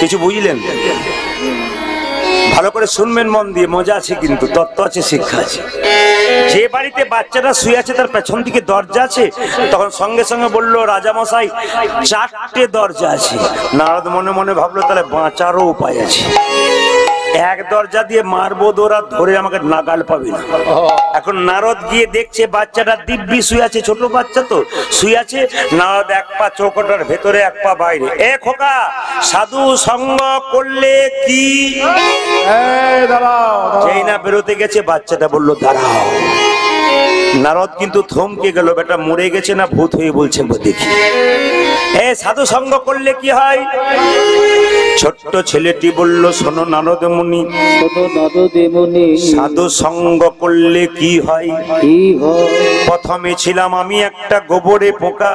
কিছু বুঝলেন? ভালো করে শুনবেন মন দিয়ে, মজা আছে কিন্তু, তত্ত্ব আছে, শিক্ষা আছে। যে বাড়িতে বাচ্চাটা শুয়ে আছে তার পেছন দিকে দরজা আছে? তখন সঙ্গে সঙ্গে বললো, রাজা মশাই 4টে দরজা আছে। নারদ মনে মনে ভাবলো, তাহলে বাঁচারও উপায় আছে। এক দরজা দিয়ে মারবো, দৌড়া ধরে আমাকে নাগাল পাবে না। এখন নারদ গিয়ে দেখছে বাচ্চাটা দিব্যি শুয়ে আছে, ছোট বাচ্চা তো শুয়ে আছে। নারদ এক পা চৌকটার ভেতরে, এক পা বাইরে। এ খোকা, সাধু সঙ্গ করলে কি? যেই না বেরোতে গেছে, বাচ্চাটা বলল দাঁড়াও। নারদ কিন্তু থমকে গেল, বেটা মরে গেছে না ভূত হয়ে বলছে দেখি। এ সাধু সঙ্গ করলে কি হয়? ছোট্ট ছেলেটি বলল, শোনো নারদ মুনি, সাধু সঙ্গ করলে কি হয়? প্রথমে ছিলাম আমি একটা গোবরে পোকা,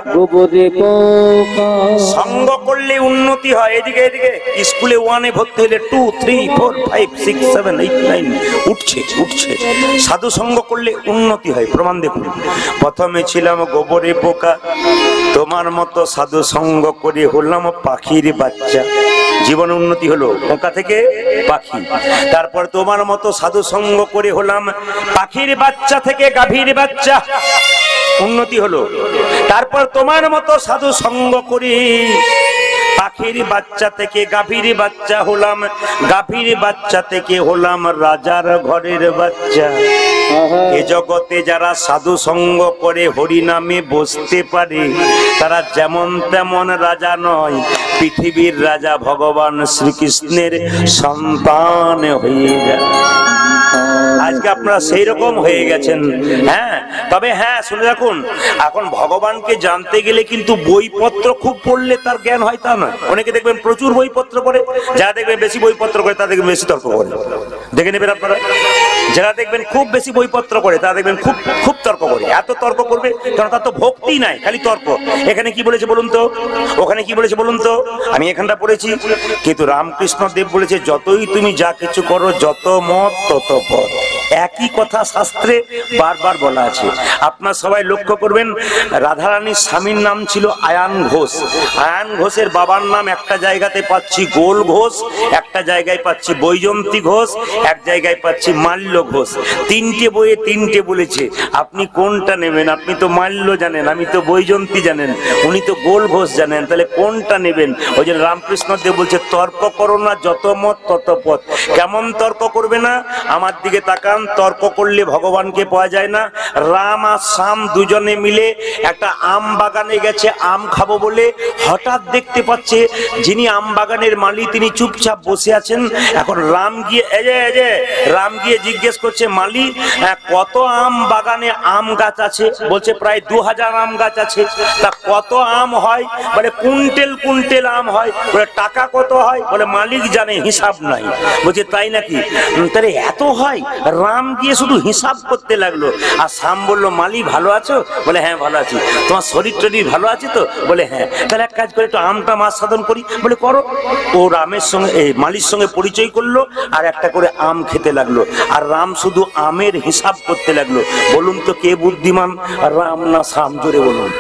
সঙ্গ করলে উন্নতি হয়। এদিকে এদিকে স্কুলে 1-এ ভর্তি হলে 2, 3, 4, 5, 6, 7, 8, 9 উঠছে উঠছে। সাধু সঙ্গ করলে উন্নতি হয়, প্রমাণ দেখুন। প্রথমে ছিলাম গোবরে পোকা, তোমার মতো সাধু সঙ্গ করে হলাম পাখির বাচ্চা। জীবন উন্নতি হলো পোকা থেকে পাখি। তারপর তোমার মতো সাধু সঙ্গ করে হলাম পাখির বাচ্চা থেকে গাভীর বাচ্চা, উন্নতি হলো। তারপর তোমার মতো সাধু সঙ্গ করে পাখির বাচ্চা থেকে গাভীর বাচ্চা হলাম, গাভীর বাচ্চা থেকে হলাম রাজার ঘরের বাচ্চা। এ জগতে যারা সাধু সঙ্গ করে হরি নামে বসতে পারে তারা যেমন তেমন রাজা নয়, পৃথিবীর রাজা ভগবান শ্রীকৃষ্ণের সন্তান হয়ে যায়। আজকে আপনারা সেই রকম হয়ে গেছেন। হ্যাঁ, তবে হ্যাঁ শুনে রাখুন, এখন ভগবানকে জানতে গেলে কিন্তু বইপত্র খুব পড়লে তার জ্ঞান হয় তা নয়। অনেকে দেখবেন প্রচুর বইপত্র পড়ে, যারা দেখবেন বেশি বইপত্র করে তারা দেখবেন বেশি তর্ক করে। দেখে নেবেন আপনারা, যারা দেখবেন খুব বেশি বইপত্র করে তারা দেখবেন খুব খুব তর্ক করে। এত তর্ক করবে কারণ তার তো ভক্তি নাই, খালি তর্ক। এখানে কি বলেছে বলুন তো, ওখানে কি বলেছে বলুন তো, আমি এখানটা পড়েছি। কিন্তু রামকৃষ্ণ দেব বলেছে যতই তুমি যা কিছু করো, যত মত তত পথ। একই কথা শাস্ত্রে বারবার বলা আছে। আপনার সবাই লক্ষ্য করবেন, রাধারানীর স্বামীর নাম ছিল আয়ান ঘোষ। আয়ান ঘোষের বাবার নাম একটা জায়গাতে পাচ্ছি গোল ঘোষ, একটা জায়গায় পাচ্ছি বৈজন্তী ঘোষ, এক জায়গায় পাচ্ছি মাল্য ঘোষ। তিনটে বইয়ে তিনটে বলেছে, আপনি কোনটা নেবেন? আপনি তো মাল্য জানেন, আমি তো বৈজন্তী জানেন, উনি তো গোল ঘোষ জানেন, তাহলে কোনটা নেবেন? ওই জন্য রামকৃষ্ণ দেব বলছে তর্ক করো না, যত মত তত পথ। কেমন তর্ক করবে না? আমার দিকে তাকান, তর্ক করলে ভগবানকে পাওয়া যায় না। রাম আর শ্যাম দুজনে মিলে একটা আম বাগানে গেছে আম খাবো বলে, হঠাৎ দেখতে পাচ্ছে যিনি আম বাগানের মালিক তিনি চুপচাপ বসে আছেন। এখন রাম গিয়ে রাম গিয়ে জিজ্ঞেস করছে, মালিক কত আম বাগানে আম গাছ আছে? বলছে প্রায় 2000 আম গাছ আছে। তা কত আম হয়? বলে কুইন্টেল কুইন্টেল আম হয়। বলে টাকা কত হয়? বলে মালিক জানে, হিসাব নাই। বলছে তাই নাকি? তাহলে এত হয়? রাম গিয়ে শুধু হিসাব করতে লাগলো। আর শ্যাম বললো, মালিক ভালো আছো? বলে হ্যাঁ ভালো আছি। তোমার শরীর টরীর ভালো আছে তো? বলে হ্যাঁ। তাহলে এক কাজ করে একটু আমটা মাছ সাধন করি। বলে করো। ও রামের সঙ্গে মালির সঙ্গে পরিচয় করলো আর একটা করে আম খেতে লাগলো। আর রাম শুধু আমের হিসাব করতে লাগলো। বলুন তো কে বুদ্ধিমান, রাম না শ্যাম? জোরে বলুন।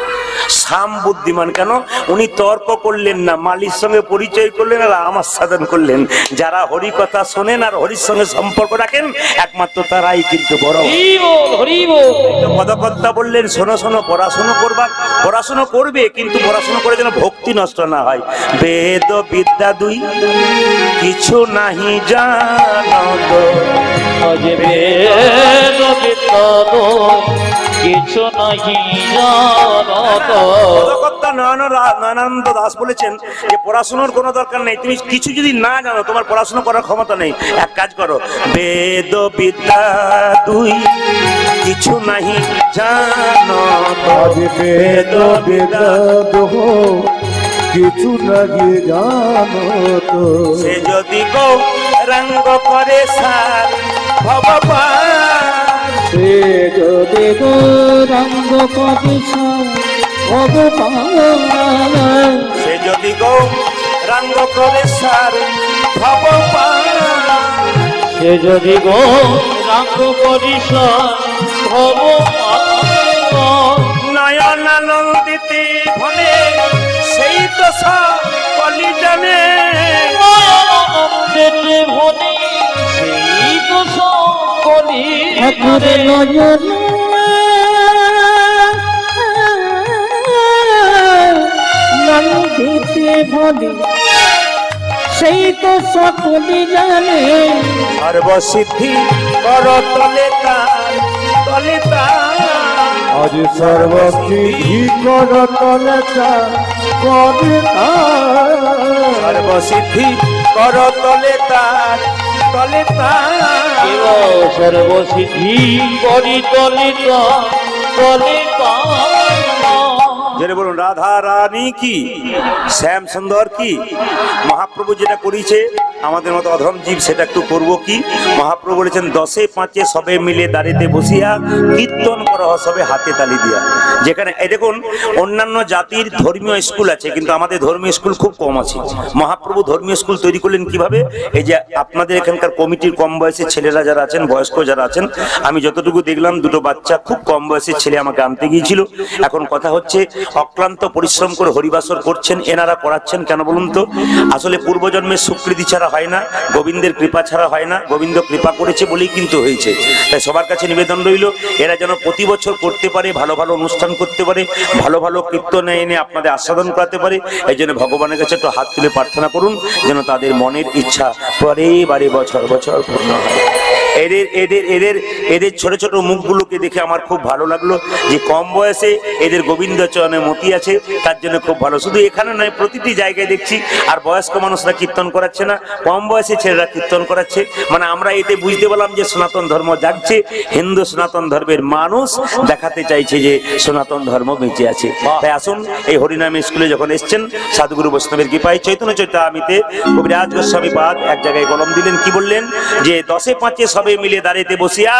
শ্যাম বুদ্ধিমান। কেন? উনি তর্ক করলেন না, মালির সঙ্গে পরিচয় করলেন আর আমার সাধন করলেন। যারা হরি কথা শোনেন আর হরির সঙ্গে সম্পর্ক রাখেন একমাত্র তারাই কিন্তু বড়। পদকর্তা বললেন, শোনো শোনো, পড়াশোনা করবার, পড়াশোনা করবে কিন্তু পড়াশোনা করে যেন ভক্তি নষ্ট না হয়। বেদ বিদ্যা দুই কিছু নাহি জানত, বেদ বিদ্যা কিছু নাহি জানত। পদকর্তা নয়নানন্দ দাস বলেছেন যে পড়াশোনার কোনো দরকার নেই, তুমি কিছু যদি না জানো তোমার পড়াশোনা করার ক্ষমতা নেই। এক কাজ করো, বেদ বিদ্যা দুই কিছু নাহি জানো, বেদ বিদ্যা কিছু নাহি জানো। সে যদি গৌরাঙ্গ করে সার ভগবান, সে যদি গৌরাঙ্গ করে সার ভগবান, সে যদি গৌরাঙ্গ করে সার ভগবান, সে যদি গৌরাঙ্গ করে সার ভগবান। নয়নানন্দিতে ভনে সেই তো সকলি জানে, নয়নানন্দিতে ভনে সেই তো সকলি জানে। নয়নানন্দিতে ভনে সেই তো সকলি জানে। সর্বসিদ্ধি কর তলে তার, তলে তার। আজ সর্বসিদ্ধি কর তলে তার, সর্বসিদ্ধি কর তলে তার, তলে তার। সর্বসিদ্ধি করি তলে তার, তলে তার। যেটা বলুন, রাধা রানী কি, শ্যাম সুন্দর কি। মহাপ্রভু যেটা করেছে আমাদের মতো অধম জীব সেটা একটু করবো কি? মহাপ্রভু বলেছেন, 10 5 সবে মিলে দাঁড়িতে বসিয়া কীর্তন করা সবে হাতে তালি দিয়া। যেখানে এই দেখুন অন্যান্য জাতির ধর্মীয় স্কুল আছে কিন্তু আমাদের ধর্মীয় স্কুল খুব কম আছে। মহাপ্রভু ধর্মীয় স্কুল তৈরি করলেন কিভাবে? এই যে আপনাদের এখানকার কমিটির কম বয়সী ছেলেরা যারা আছেন, বয়স্ক যারা আছেন, আমি যতটুকু দেখলাম দুটো বাচ্চা খুব কম বয়সী ছেলে আমাকে আনতে গিয়েছিল। এখন কথা হচ্ছে অক্লান্ত পরিশ্রম করে হরিবাসর করছেন, এনারা করাচ্ছেন কেন বলুন তো? আসলে পূর্বজন্মের স্বীকৃতি ছাড়া হয় না, গোবিন্দের কৃপা ছাড়া হয় না, গোবিন্দ কৃপা করেছে বলেই কিন্তু হয়েছে। তাই সবার কাছে নিবেদন রইল, এরা যেন প্রতি বছর করতে পারে, ভালো ভালো অনুষ্ঠান করতে পারে, ভালো ভালো কীর্তনে এনে আপনাদের আস্বাদন করাতে পারে। এই জন্য ভগবানের কাছে একটু হাত তুলে প্রার্থনা করুন যেন তাদের মনের ইচ্ছা পরে বারে বছর বছর পূর্ণ হয়। এদের এদের এদের এদের ছোট ছোট মুখগুলোকে দেখে আমার খুব ভালো লাগলো যে কম বয়সে এদের গোবিন্দ চরণে মতি আছে, তার জন্য খুব ভালো। শুধু এখানে নয়, প্রতিটি জায়গায় দেখছি আর বয়স্ক মানুষরা কীর্তন করাচ্ছে না, কম বয়সে ছেলেরা কীর্তন করাচ্ছে। মানে আমরা এতে বুঝতে পারলাম যে সনাতন ধর্ম জাগছে, হিন্দু সনাতন ধর্মের মানুষ দেখাতে চাইছে যে সনাতন ধর্ম বেঁচে আছে। তাই আসুন, এই হরিনাম স্কুলে যখন এসছেন সাধুগুরু বৈষ্ণবের কৃপায় চৈতন্য চৈতামিতে কবিরাজ গোস্বামী পাদ এক জায়গায় কলম দিলেন, কি বললেন যে 10-5 সবে মিলে দাঁড়িয়ে বসিয়া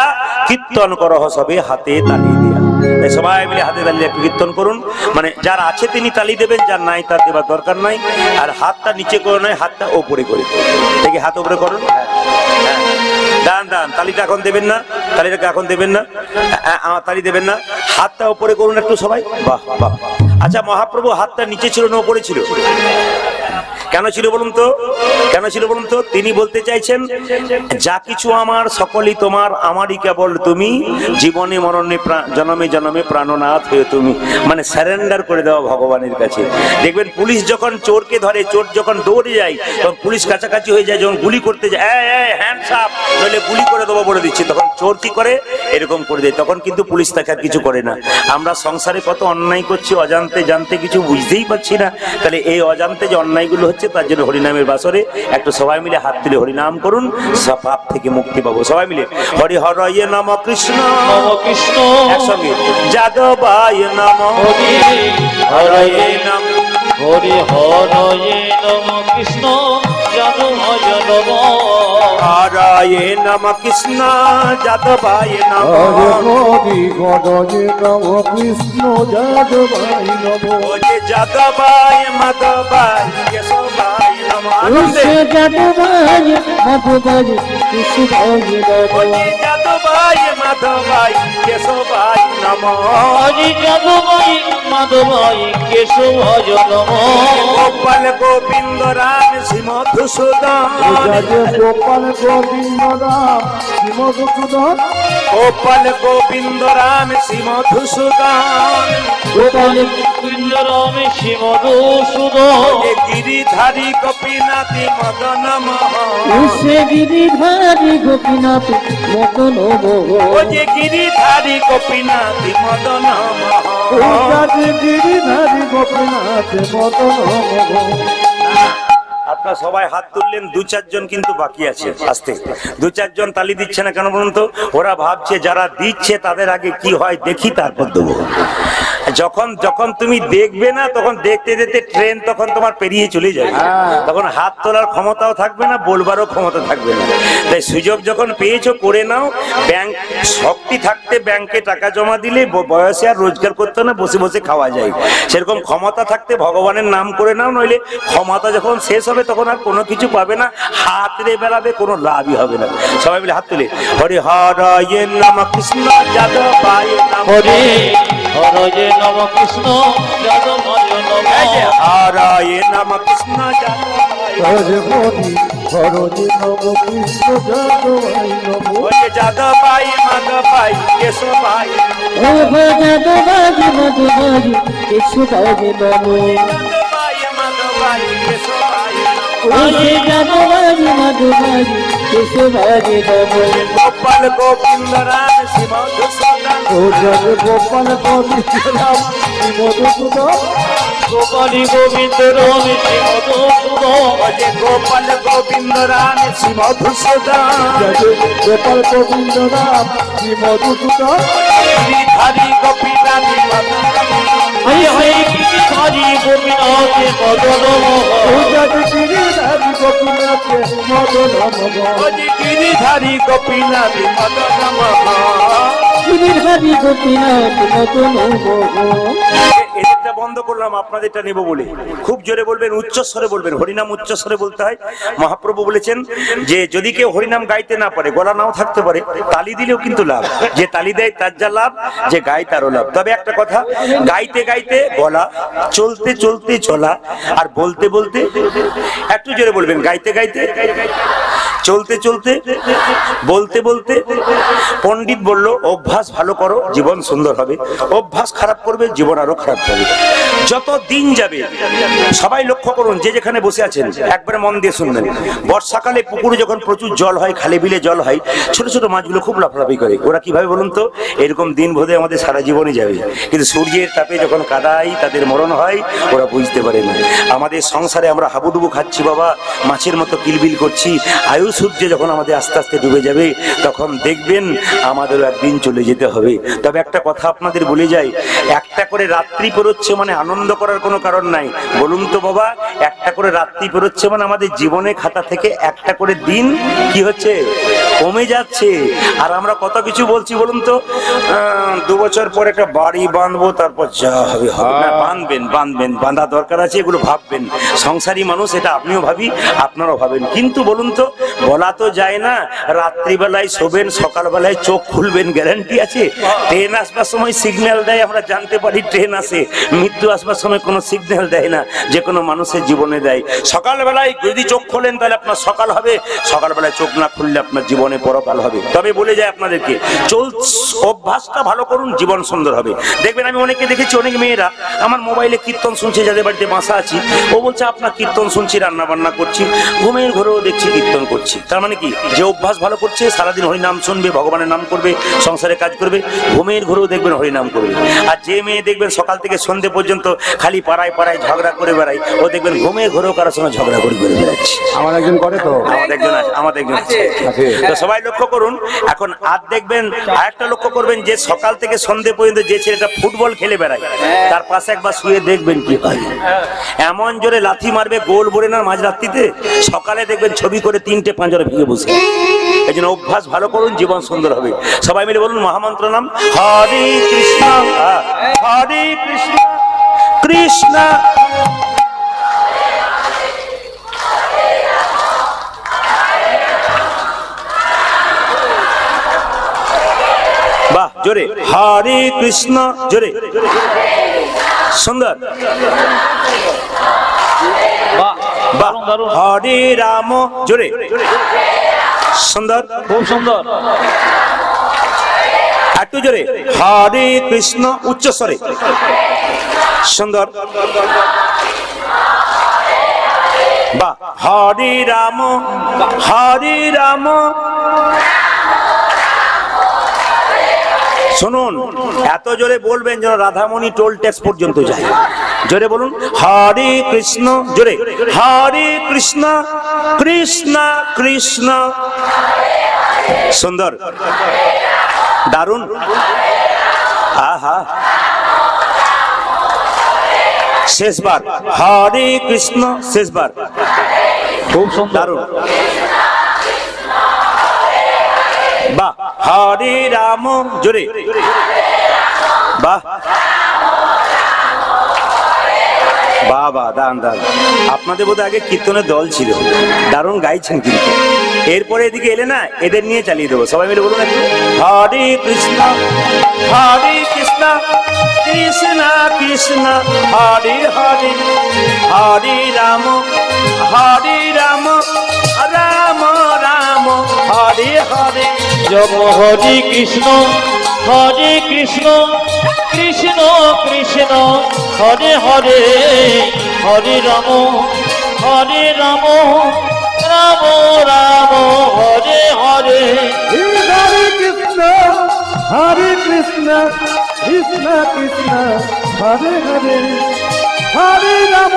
কীর্তন করহ সবে হাতে তালি দিয়া। তাই সবাই মিলে হাতে তালি একটু কীর্তন করুন। মানে যার আছে তিনি তালি দেবেন, যার নাই তার দেবার দরকার নাই। আর হাতটা নিচে করে নয়, হাতটা ওপরে করে, দেখি হাত উপরে করুন। দান দান, তালিটা এখন দেবেন না, তালিটাকে এখন দেবেন না, তালি দেবেন না, হাতটা উপরে করুন একটু সবাই। বাহ বাহ। আচ্ছা, মহাপ্রভু হাতটা নিচে ছিল না উপরে ছিল? কেন ছিল বলুন তো? কেন ছিল বলুন তো? তিনি বলতে চাইছেন যা কিছু আমার সকলই তোমার, আমারই কেবল তুমি, জীবনে মরণে জনমে জনমে প্রাণনাথ হয়ে তুমি। মানে স্যারেন্ডার করে দেওয়া ভগবানের কাছে। দেখবেন পুলিশ যখন চোরকে ধরে, চোর যখন দৌড়ে যায় তখন পুলিশ কাছাকাছি হয়ে যায়, যখন গুলি করতে যায় হ্যান্ডস আপ নইলে গুলি করে দেবো বলে দিচ্ছে, তখন চোর কি করে এরকম করে দেয়, তখন কিন্তু পুলিশ তাকে আর কিছু করে না। আমরা সংসারে কত অন্যায় করছি, অজান্তে জানতে কিছু বুঝতেই পারছি না। তাহলে এই অজান্তে যে অন্যায়গুলো হচ্ছে তার জন্য হরিনামের বাসরে একটু সবাই মিলে হাত তুলে হরিনাম করুন, সব পাপ থেকে মুক্তি পাবো। সবাই মিলে হরি হরয়ে নম কৃষ্ণ নম কৃষ্ণ, একসঙ্গে যাদবায় নম হরি হরয়ে নম, হরি হরয়ে নম কৃষ্ণ যাদবায় নম, হরয়ে নম কৃষ্ণ যাদবায় নম, হরি হরি নম কৃষ্ণ যাদবায় নম, ওরে যাদবায় মাধবায় কেশবায় নম। আনন্দে যাদবায় মাধবায় কৃষ্ণায় নম, ওরে যাদবায় মাধবায় কেশবায় নম, হরি যাদবায় মাধবায় কেশবায় নম, গোপাল গোবিন্দ রাম শ্রী মধুসূদন, গোপাল গোবিন্দ রাম শ্রী মধুসূদন, গোপাল গোবিন্দ রাম শ্রী মধুসূদন, গোপাল গোবিন্দ রাম শ্রী মধুসূদন, এ গিরিধারী গোপীনাথী মদন মোহন, সে গিরিধারী গোপীনাথ মদন ও যে গিরিধারী গোপীনাথী মদন মোহন। গিরিধারী গোপীনাথ মদন মোহন। আপনারা সবাই হাত তুললেন, 2-4 জন কিন্তু বাকি আছে। আস্তে 2-4 জন তালি দিচ্ছে না কেন বলুন তো? ওরা ভাবছে যারা দিচ্ছে তাদের আগে কি হয় দেখি তারপর দেবো। যখন যখন তুমি দেখবে না তখন দেখতে দেখতে ট্রেন তখন তোমার পেরিয়ে চলে যাবে, তখন হাত তোলার ক্ষমতাও থাকবে না, বলবারও ক্ষমতা থাকবে না। তাই সুযোগ যখন পেয়েছো করে নাও। ব্যাংক শক্তি থাকতে ব্যাংকে টাকা জমা দিলে বয়সে আর রোজগার করতে না, বসে বসে খাওয়া যায়। সেরকম ক্ষমতা থাকতে ভগবানের নাম করে নাও, নইলে ক্ষমতা যখন শেষ হবে তখন আর কোনো কিছু পাবে না, হাত রে বেড়াবে, কোনো লাভই হবে না। সবাই মিলে হাত তুলে হরি হরয়ে নম কৃষ্ণ যাদবায় নম, হরি হরয়ে নম কৃষ্ণ যাদবায় নম, হরয়ে নম কৃষ্ণ যাদবায় নম, হরি হরি নম কৃষ্ণ যাদবায় নম, ওরে যাদবায় মাধবায় কেশবায় নম, যাদবায় মাধবায় কৃষ্ণায় নম, যাদবায় মাধবায় কেশবায় নম, যাদবায় মাধবায় কৃষ্ণায় নম, গোপাল গোবিন্দ রাম শ্রী মধুসূদন, ও জয় গোপাল গোবিন্দ রাম শ্রী মধুসূদন, গোপালী গোবিন্দ রাম শ্রী মধুসূদন, ওরে গোপাল গোবিন্দ রাম শ্রী মধুসূদন, জয় গোপাল গোবিন্দ রাম শ্রী মধুসূদন, গিরিধারী গোপীনাথী মদন মোহন, হরি হরি গিরিধারী গোপীনাথ মদন ও মোহন, জয় গিরিধারী গোপীনাথ মদন মোহন, ওরে গিরিধারী গোপীনাথী মদন মোহন। গিরিধারী গোপীনাথ মদন মোহন, এদের আমাদেরটা বন্ধ করলাম, আপনাদেরটা নেব বলে। খুব জোরে বলবেন, উচ্চস্বরে বলবেন। হরিনাম উচ্চস্বরে বলতে হয়। মহাপ্রভু বলেছেন যে যদি কেউ হরিনাম গাইতে না পারে, গলা নাও থাকতে পারে, তালি দিলেও কিন্তু লাভ। যে তালি দেয় তার যা লাভ, যে গায় তারও লাভ। তবে একটা কথা, গাইতে গাইতে গলা, চলতে চলতে চলা, আর বলতে বলতে, একটু জোরে বলবেন, গাইতে গাইতে, চলতে চলতে, বলতে বলতে। পণ্ডিত বলল অভ্যাস ভালো করো, জীবন সুন্দর হবে। অভ্যাস খারাপ করবে, জীবন আরো খারাপ হবে। যত দিন যাবে, সবাই লক্ষ্য করুন, যে যেখানে বসে আছেন একবারে মন দিয়ে শুনবেন। বর্ষাকালে পুকুরে যখন প্রচুর জল হয়, খালে বিলে জল হয়, ছোট ছোট মাছগুলো খুব লাফালাফি করে। ওরা কিভাবে বলুন তো? এরকম দিন বোধে আমাদের সারা জীবনই যাবে, কিন্তু সূর্যের তাপে যখন কাদাই তাদের মরণ হয়, ওরা বুঝতে পারে না। আমাদের সংসারে আমরা হাবুডুবু খাচ্ছি বাবা, মাছের মতো কিলবিল করছি। আয়ু সূর্য যখন আমাদের আস্তে আস্তে ডুবে যাবে, তখন দেখবেন আমাদেরও একদিন চলে যেতে হবে। তবে একটা কথা আপনাদের বলে যাই, একটা করে রাত্রি পেরোচ্ছে মানে আনন্দ করার কোনো কারণ নাই। বলুন তো বাবা, একটা করে রাত্রি পেরোচ্ছে মানে আমাদের জীবনে খাতা থেকে একটা করে দিন কি হচ্ছে, কমে যাচ্ছে। আর আমরা কত কিছু বলছি বলুন তো, 2 বছর পর একটা বাড়ি বাঁধবো, তারপর যা হবে হবে না। বাঁধবেন বাঁধবেন, বাঁধা দরকার আছে, এগুলো ভাববেন। সংসারী মানুষ, এটা আপনিও ভাবি, আপনারাও ভাবেন। কিন্তু বলুন তো, বলা তো যায় না রাত্রিবেলায় শোবেন, সকালবেলায় চোখ খুলবেন, গ্যারান্টি আছে? ট্রেন আসবার সময় সিগন্যাল দেয়, আমরা জানতে পারি ট্রেন আসে। মৃত্যু আসবার সময় কোনো সিগন্যাল দেয় না, যে কোনো মানুষের জীবনে দেয়। সকালবেলায় যদি চোখ খোলেন তাহলে আপনার সকাল হবে, সকালবেলায় চোখ না খুললে আপনার জীবনে পরকাল হবে। তবে বলে যায় আপনাদেরকে, অভ্যাসটা ভালো করুন, জীবন সুন্দর হবে। দেখবেন আমি অনেকে দেখেছি, অনেক মেয়েরা আমার মোবাইলে কীর্তন শুনছে, যাদের বাড়িতে বাসা আছি, ও বলছে আপনার কীর্তন শুনছি, রান্না বান্না করছি, ঘুমের ঘরেও দেখছি কীর্তন করছি। তার মানে কি, যে অভ্যাস ভালো করছে, সারাদিন হরিনাম শুনবে, ভগবানের নাম করবে, সংসারে কাজ করবে, ঘুমের ঘরেও দেখবেন হরিনাম করবে। আর যে মেয়ে দেখবেন সকাল থেকে সন্ধ্যে পর্যন্ত খালি পাড়ায় পাড়ায় ঝগড়া করে বেড়ায়, ও দেখবেন ঘুমের ঘরেও কারোর সঙ্গে ঝগড়া করে বেড়াচ্ছে। আমার একজন করে তো, আমাদের একজন আছে। তো সবাই লক্ষ্য করুন। এখন আর দেখবেন, আরেকটা লক্ষ্য করবেন, যে সকাল থেকে সন্ধ্যে পর্যন্ত যে ছেলেটা ফুটবল খেলে বেড়ায়, তার পাশে একবার শুয়ে দেখবেন কি হয়। এমন জোরে লাথি মারবে, গোল বলে না মাঝরাত্রিতে, সকালে দেখবেন ছবি করে 3টে পাঁজরে ভেঙে বসে। এই জন্য অভ্যাস ভালো করুন, জীবন সুন্দর হবে। সবাই মিলে বলুন মহামন্ত্র নাম, হরে কৃষ্ণ হরে কৃষ্ণ কৃষ্ণ। বাহ, জোরে হরে কৃষ্ণ, জোরে, সুন্দর। বাহ, হরে রাম, জোরে, সুন্দর, খুব সুন্দর। একটু জোরে, হরে কৃষ্ণ, উচ্চস্বরে, সুন্দর। বাহ, হরে রাম, হরে রাম। শুনুন, এত জোরে বলবেন যেন রাধামণি টোল ট্যাক্স পর্যন্ত যায়। জোরে বলুন, হরে কৃষ্ণ, জোরে, হরে কৃষ্ণ কৃষ্ণ কৃষ্ণ। সুন্দর, দারুণ, আহা। শেষবার, হরে কৃষ্ণ, শেষবার, খুব সুন্দর, দারুণ। বাহ, হরে রাম, জোরে, বাহ বাবা, দান দান। আপনাদের বোধহয় আগে কীর্তনের দল ছিল, দারুণ গাইছেন, কিন্তু এরপরে এদিকে এলে না, এদের নিয়ে চালিয়ে দেবো। সবাই মিলে বলুন, হরে কৃষ্ণ হরে কৃষ্ণ কৃষ্ণ কৃষ্ণ হরে হরে, হরে রাম রাম রাম রাম হরে হরে। জপ হরে কৃষ্ণ কৃষ্ণ কৃষ্ণ হরে হরে, হরে রাম রাম রাম হরে হরে। হরে কৃষ্ণ কৃষ্ণ কৃষ্ণ হরে হরে, হরে রাম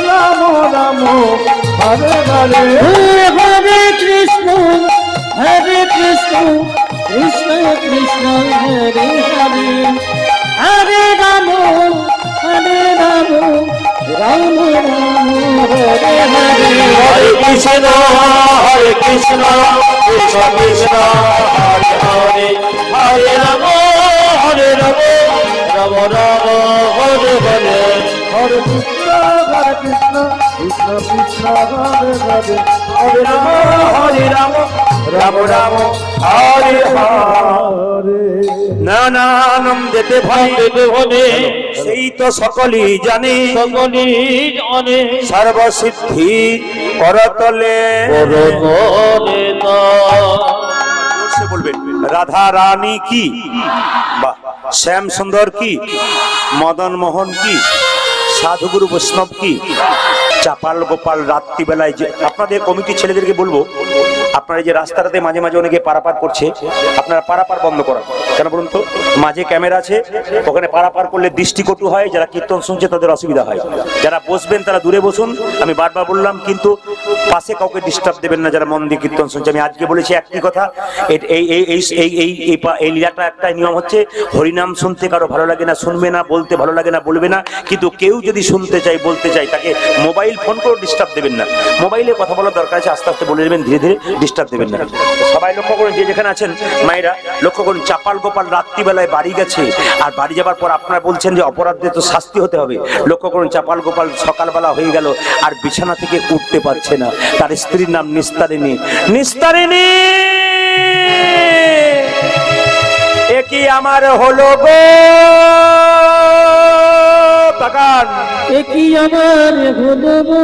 রাম রাম হরে হরে। হরে কৃষ্ণ কৃষ্ণ কৃষ্ণ হরে হরে, হরে রাম রাম রাম হরে হরে। হরে কৃষ্ণ কৃষ্ণ কৃষ্ণ হরে হরে, হরে রাম রাম রাম রাম হরে হরে হরে কৃষ্ণ কৃষ্ণ কৃষ্ণ হরে হরে হরে রাম হরে রাম রাম রাম হরে হরে নানানম দেতে ভাই দেবে হরে সেই তো সকলেই জানে সকলি জানে সর্বসিদ্ধি করতলে পরতলে তা জোরসে বলবেন রাধা রানী কি, বাহ, শ্যাম সুন্দর কি, মদন মোহন কি, সাধুগুরু বৈষ্ণব কি, চাপাল গোপাল রাত্রিবেলায় যে আপনাদের কমিটির ছেলেদেরকে বলবো, আপনারা যে রাস্তাটাতে মাঝে মাঝে অনেকে পারাপার করছে, আপনারা পারাপার বন্ধ করান। কেন বলুন তো? মাঝে ক্যামেরা আছে, ওখানে পারাপার করলে দৃষ্টিকটু হয়, যারা কীর্তন শুনছে তাদের অসুবিধা হয়। যারা বসবেন তারা দূরে বসুন, আমি বারবার বললাম, কিন্তু পাশে কাউকে ডিস্টার্ব দেবেন না যারা মন দিয়ে কীর্তন শুনছে। আমি আজকে বলেছি একটি কথা, এই লীলাটা একটা নিয়ম হচ্ছে, হরিনাম শুনতে কারো ভালো লাগে না শুনবে না, বলতে ভালো লাগে না বলবে না, কিন্তু কেউ যদি শুনতে চাই বলতে চাই তাকে মোবাইল ফোন করে ডিস্টার্ব দেবেন না। মোবাইলে কথা বলার দরকার আছে, আস্তে আস্তে বলে দেবেন, ধীরে ধীরে ডিস্টার্ব দেবেন না। সবাই লক্ষ্য করুন, যে যেখানে আছেন মায়েরা লক্ষ্য করুন, চাপাল গোপাল রাত্রিবেলায় বাড়ি গেছে, আর বাড়ি যাবার পর আপনারা বলছেন যে অপরাধীদের তো শাস্তি হতে হবে। লক্ষ্য করুন, চাপাল গোপাল সকালবেলা হয়ে গেল আর বিছানা থেকে উঠতে পারছে না, তার স্ত্রীর নাম নিস্তারিণী। নিস্তারিণী এ কি আমার হলো গো বাগান, এ কি আমার হলো গো,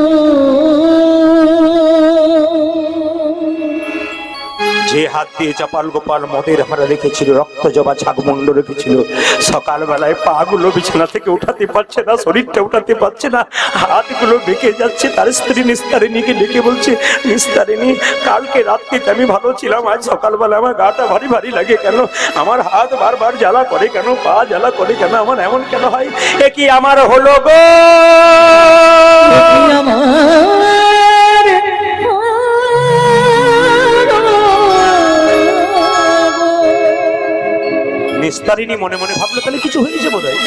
যে হাত দিয়ে চাপাল গোপাল মদের হারা রেখেছিল, রক্ত জবা ছাগমুন্ড রেখেছিল, সকালবেলায় পা গুলো বিছানা থেকে উঠাতে পারছে না, শরীরটা উঠাতে পারছে না, হাতগুলো বেঁকে যাচ্ছে। তার স্ত্রী নিস্তারিণীকে ডেকে বলছে, নিস্তারিণী কালকে রাত্রিতে আমি ভালো ছিলাম, আজ সকালবেলা আমার গাটা ভারী ভারী লাগে কেন, আমার হাত বারবার জ্বালা করে কেন, পা জ্বালা করে কেন, আমার এমন কেন হয়? এ কি আমার হলো গো, এ কি আমার নিস্তারিণী মনে মনে ভাবলো তাহলে কিছু হয়েছে বোধ হয়,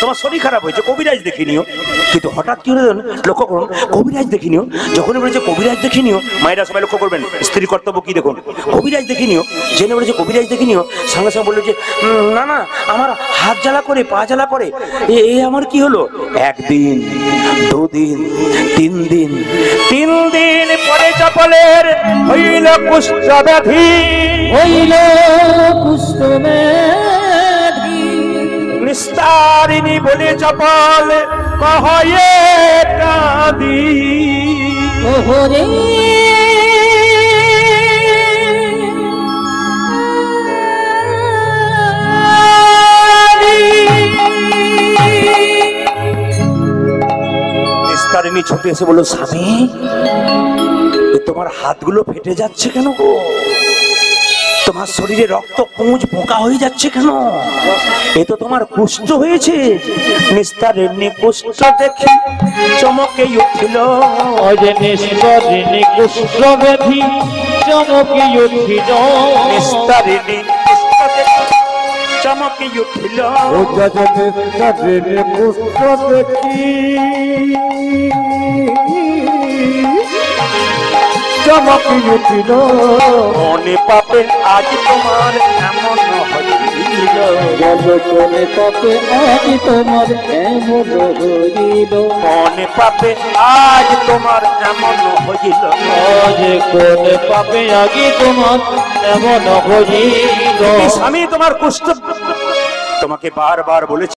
তোমার শরীর খারাপ হয়েছে, কবিরাজ দেখে নিও। কিন্তু হঠাৎ কি হলো লক্ষ্য করুন, কবিরাজ দেখে নিও, যখন বলেছে কবিরাজ দেখে নিও, মায়েরা সবাই লক্ষ্য করবেন, স্ত্রী কর্তব্য কি দেখুন, কবিরাজ দেখে নিও, জেনে বলেছে কবিরাজ দেখে নিও, সঙ্গে সঙ্গে বললো যে না না আমার হাত জ্বালা করে, পা জ্বালা করে, এ আমার কি হলো? একদিন, দুদিন, 3 দিন, 3 দিন পরে চাপালের হইল কুষ্ঠ ব্যাধি, হইল কুষ্ঠ ব্যাধি, নিস্তারিণী বলে চাপাল কহয়ে কাঁদি, ওহরে নিস্তারিণী ছুটে এসে বলল, স্বামী তোমার হাতগুলো ফেটে যাচ্ছে কেন গো, তোমার শরীরে রক্ত পুঁজ পোকা হয়ে যাচ্ছে কেন, এ তো তোমার কুষ্ঠ হয়েছে। নিস্তারিণী কুষ্ঠ দেখে চমকে উঠিল, নিস্তারিণী কুষ্ঠ ব্যাধি চমকে উঠিল, নিস্তারিণী কুষ্ঠ দেখে চমকে উঠিল, ও যাজে নিস্তারিণী কুষ্ঠ দেখি চমকি উঠিল, মনে পাবে আজ তোমার এমন হইল, জলচনে পাপে আজ তোমার এমন হইল, মনে পাবে আজ তোমার এমন হইল, আজ কোন পাপে আগে তোমার এমন হইল। স্বামী তোমার কুষ্ঠ, তোমাকে বারবার বলেছি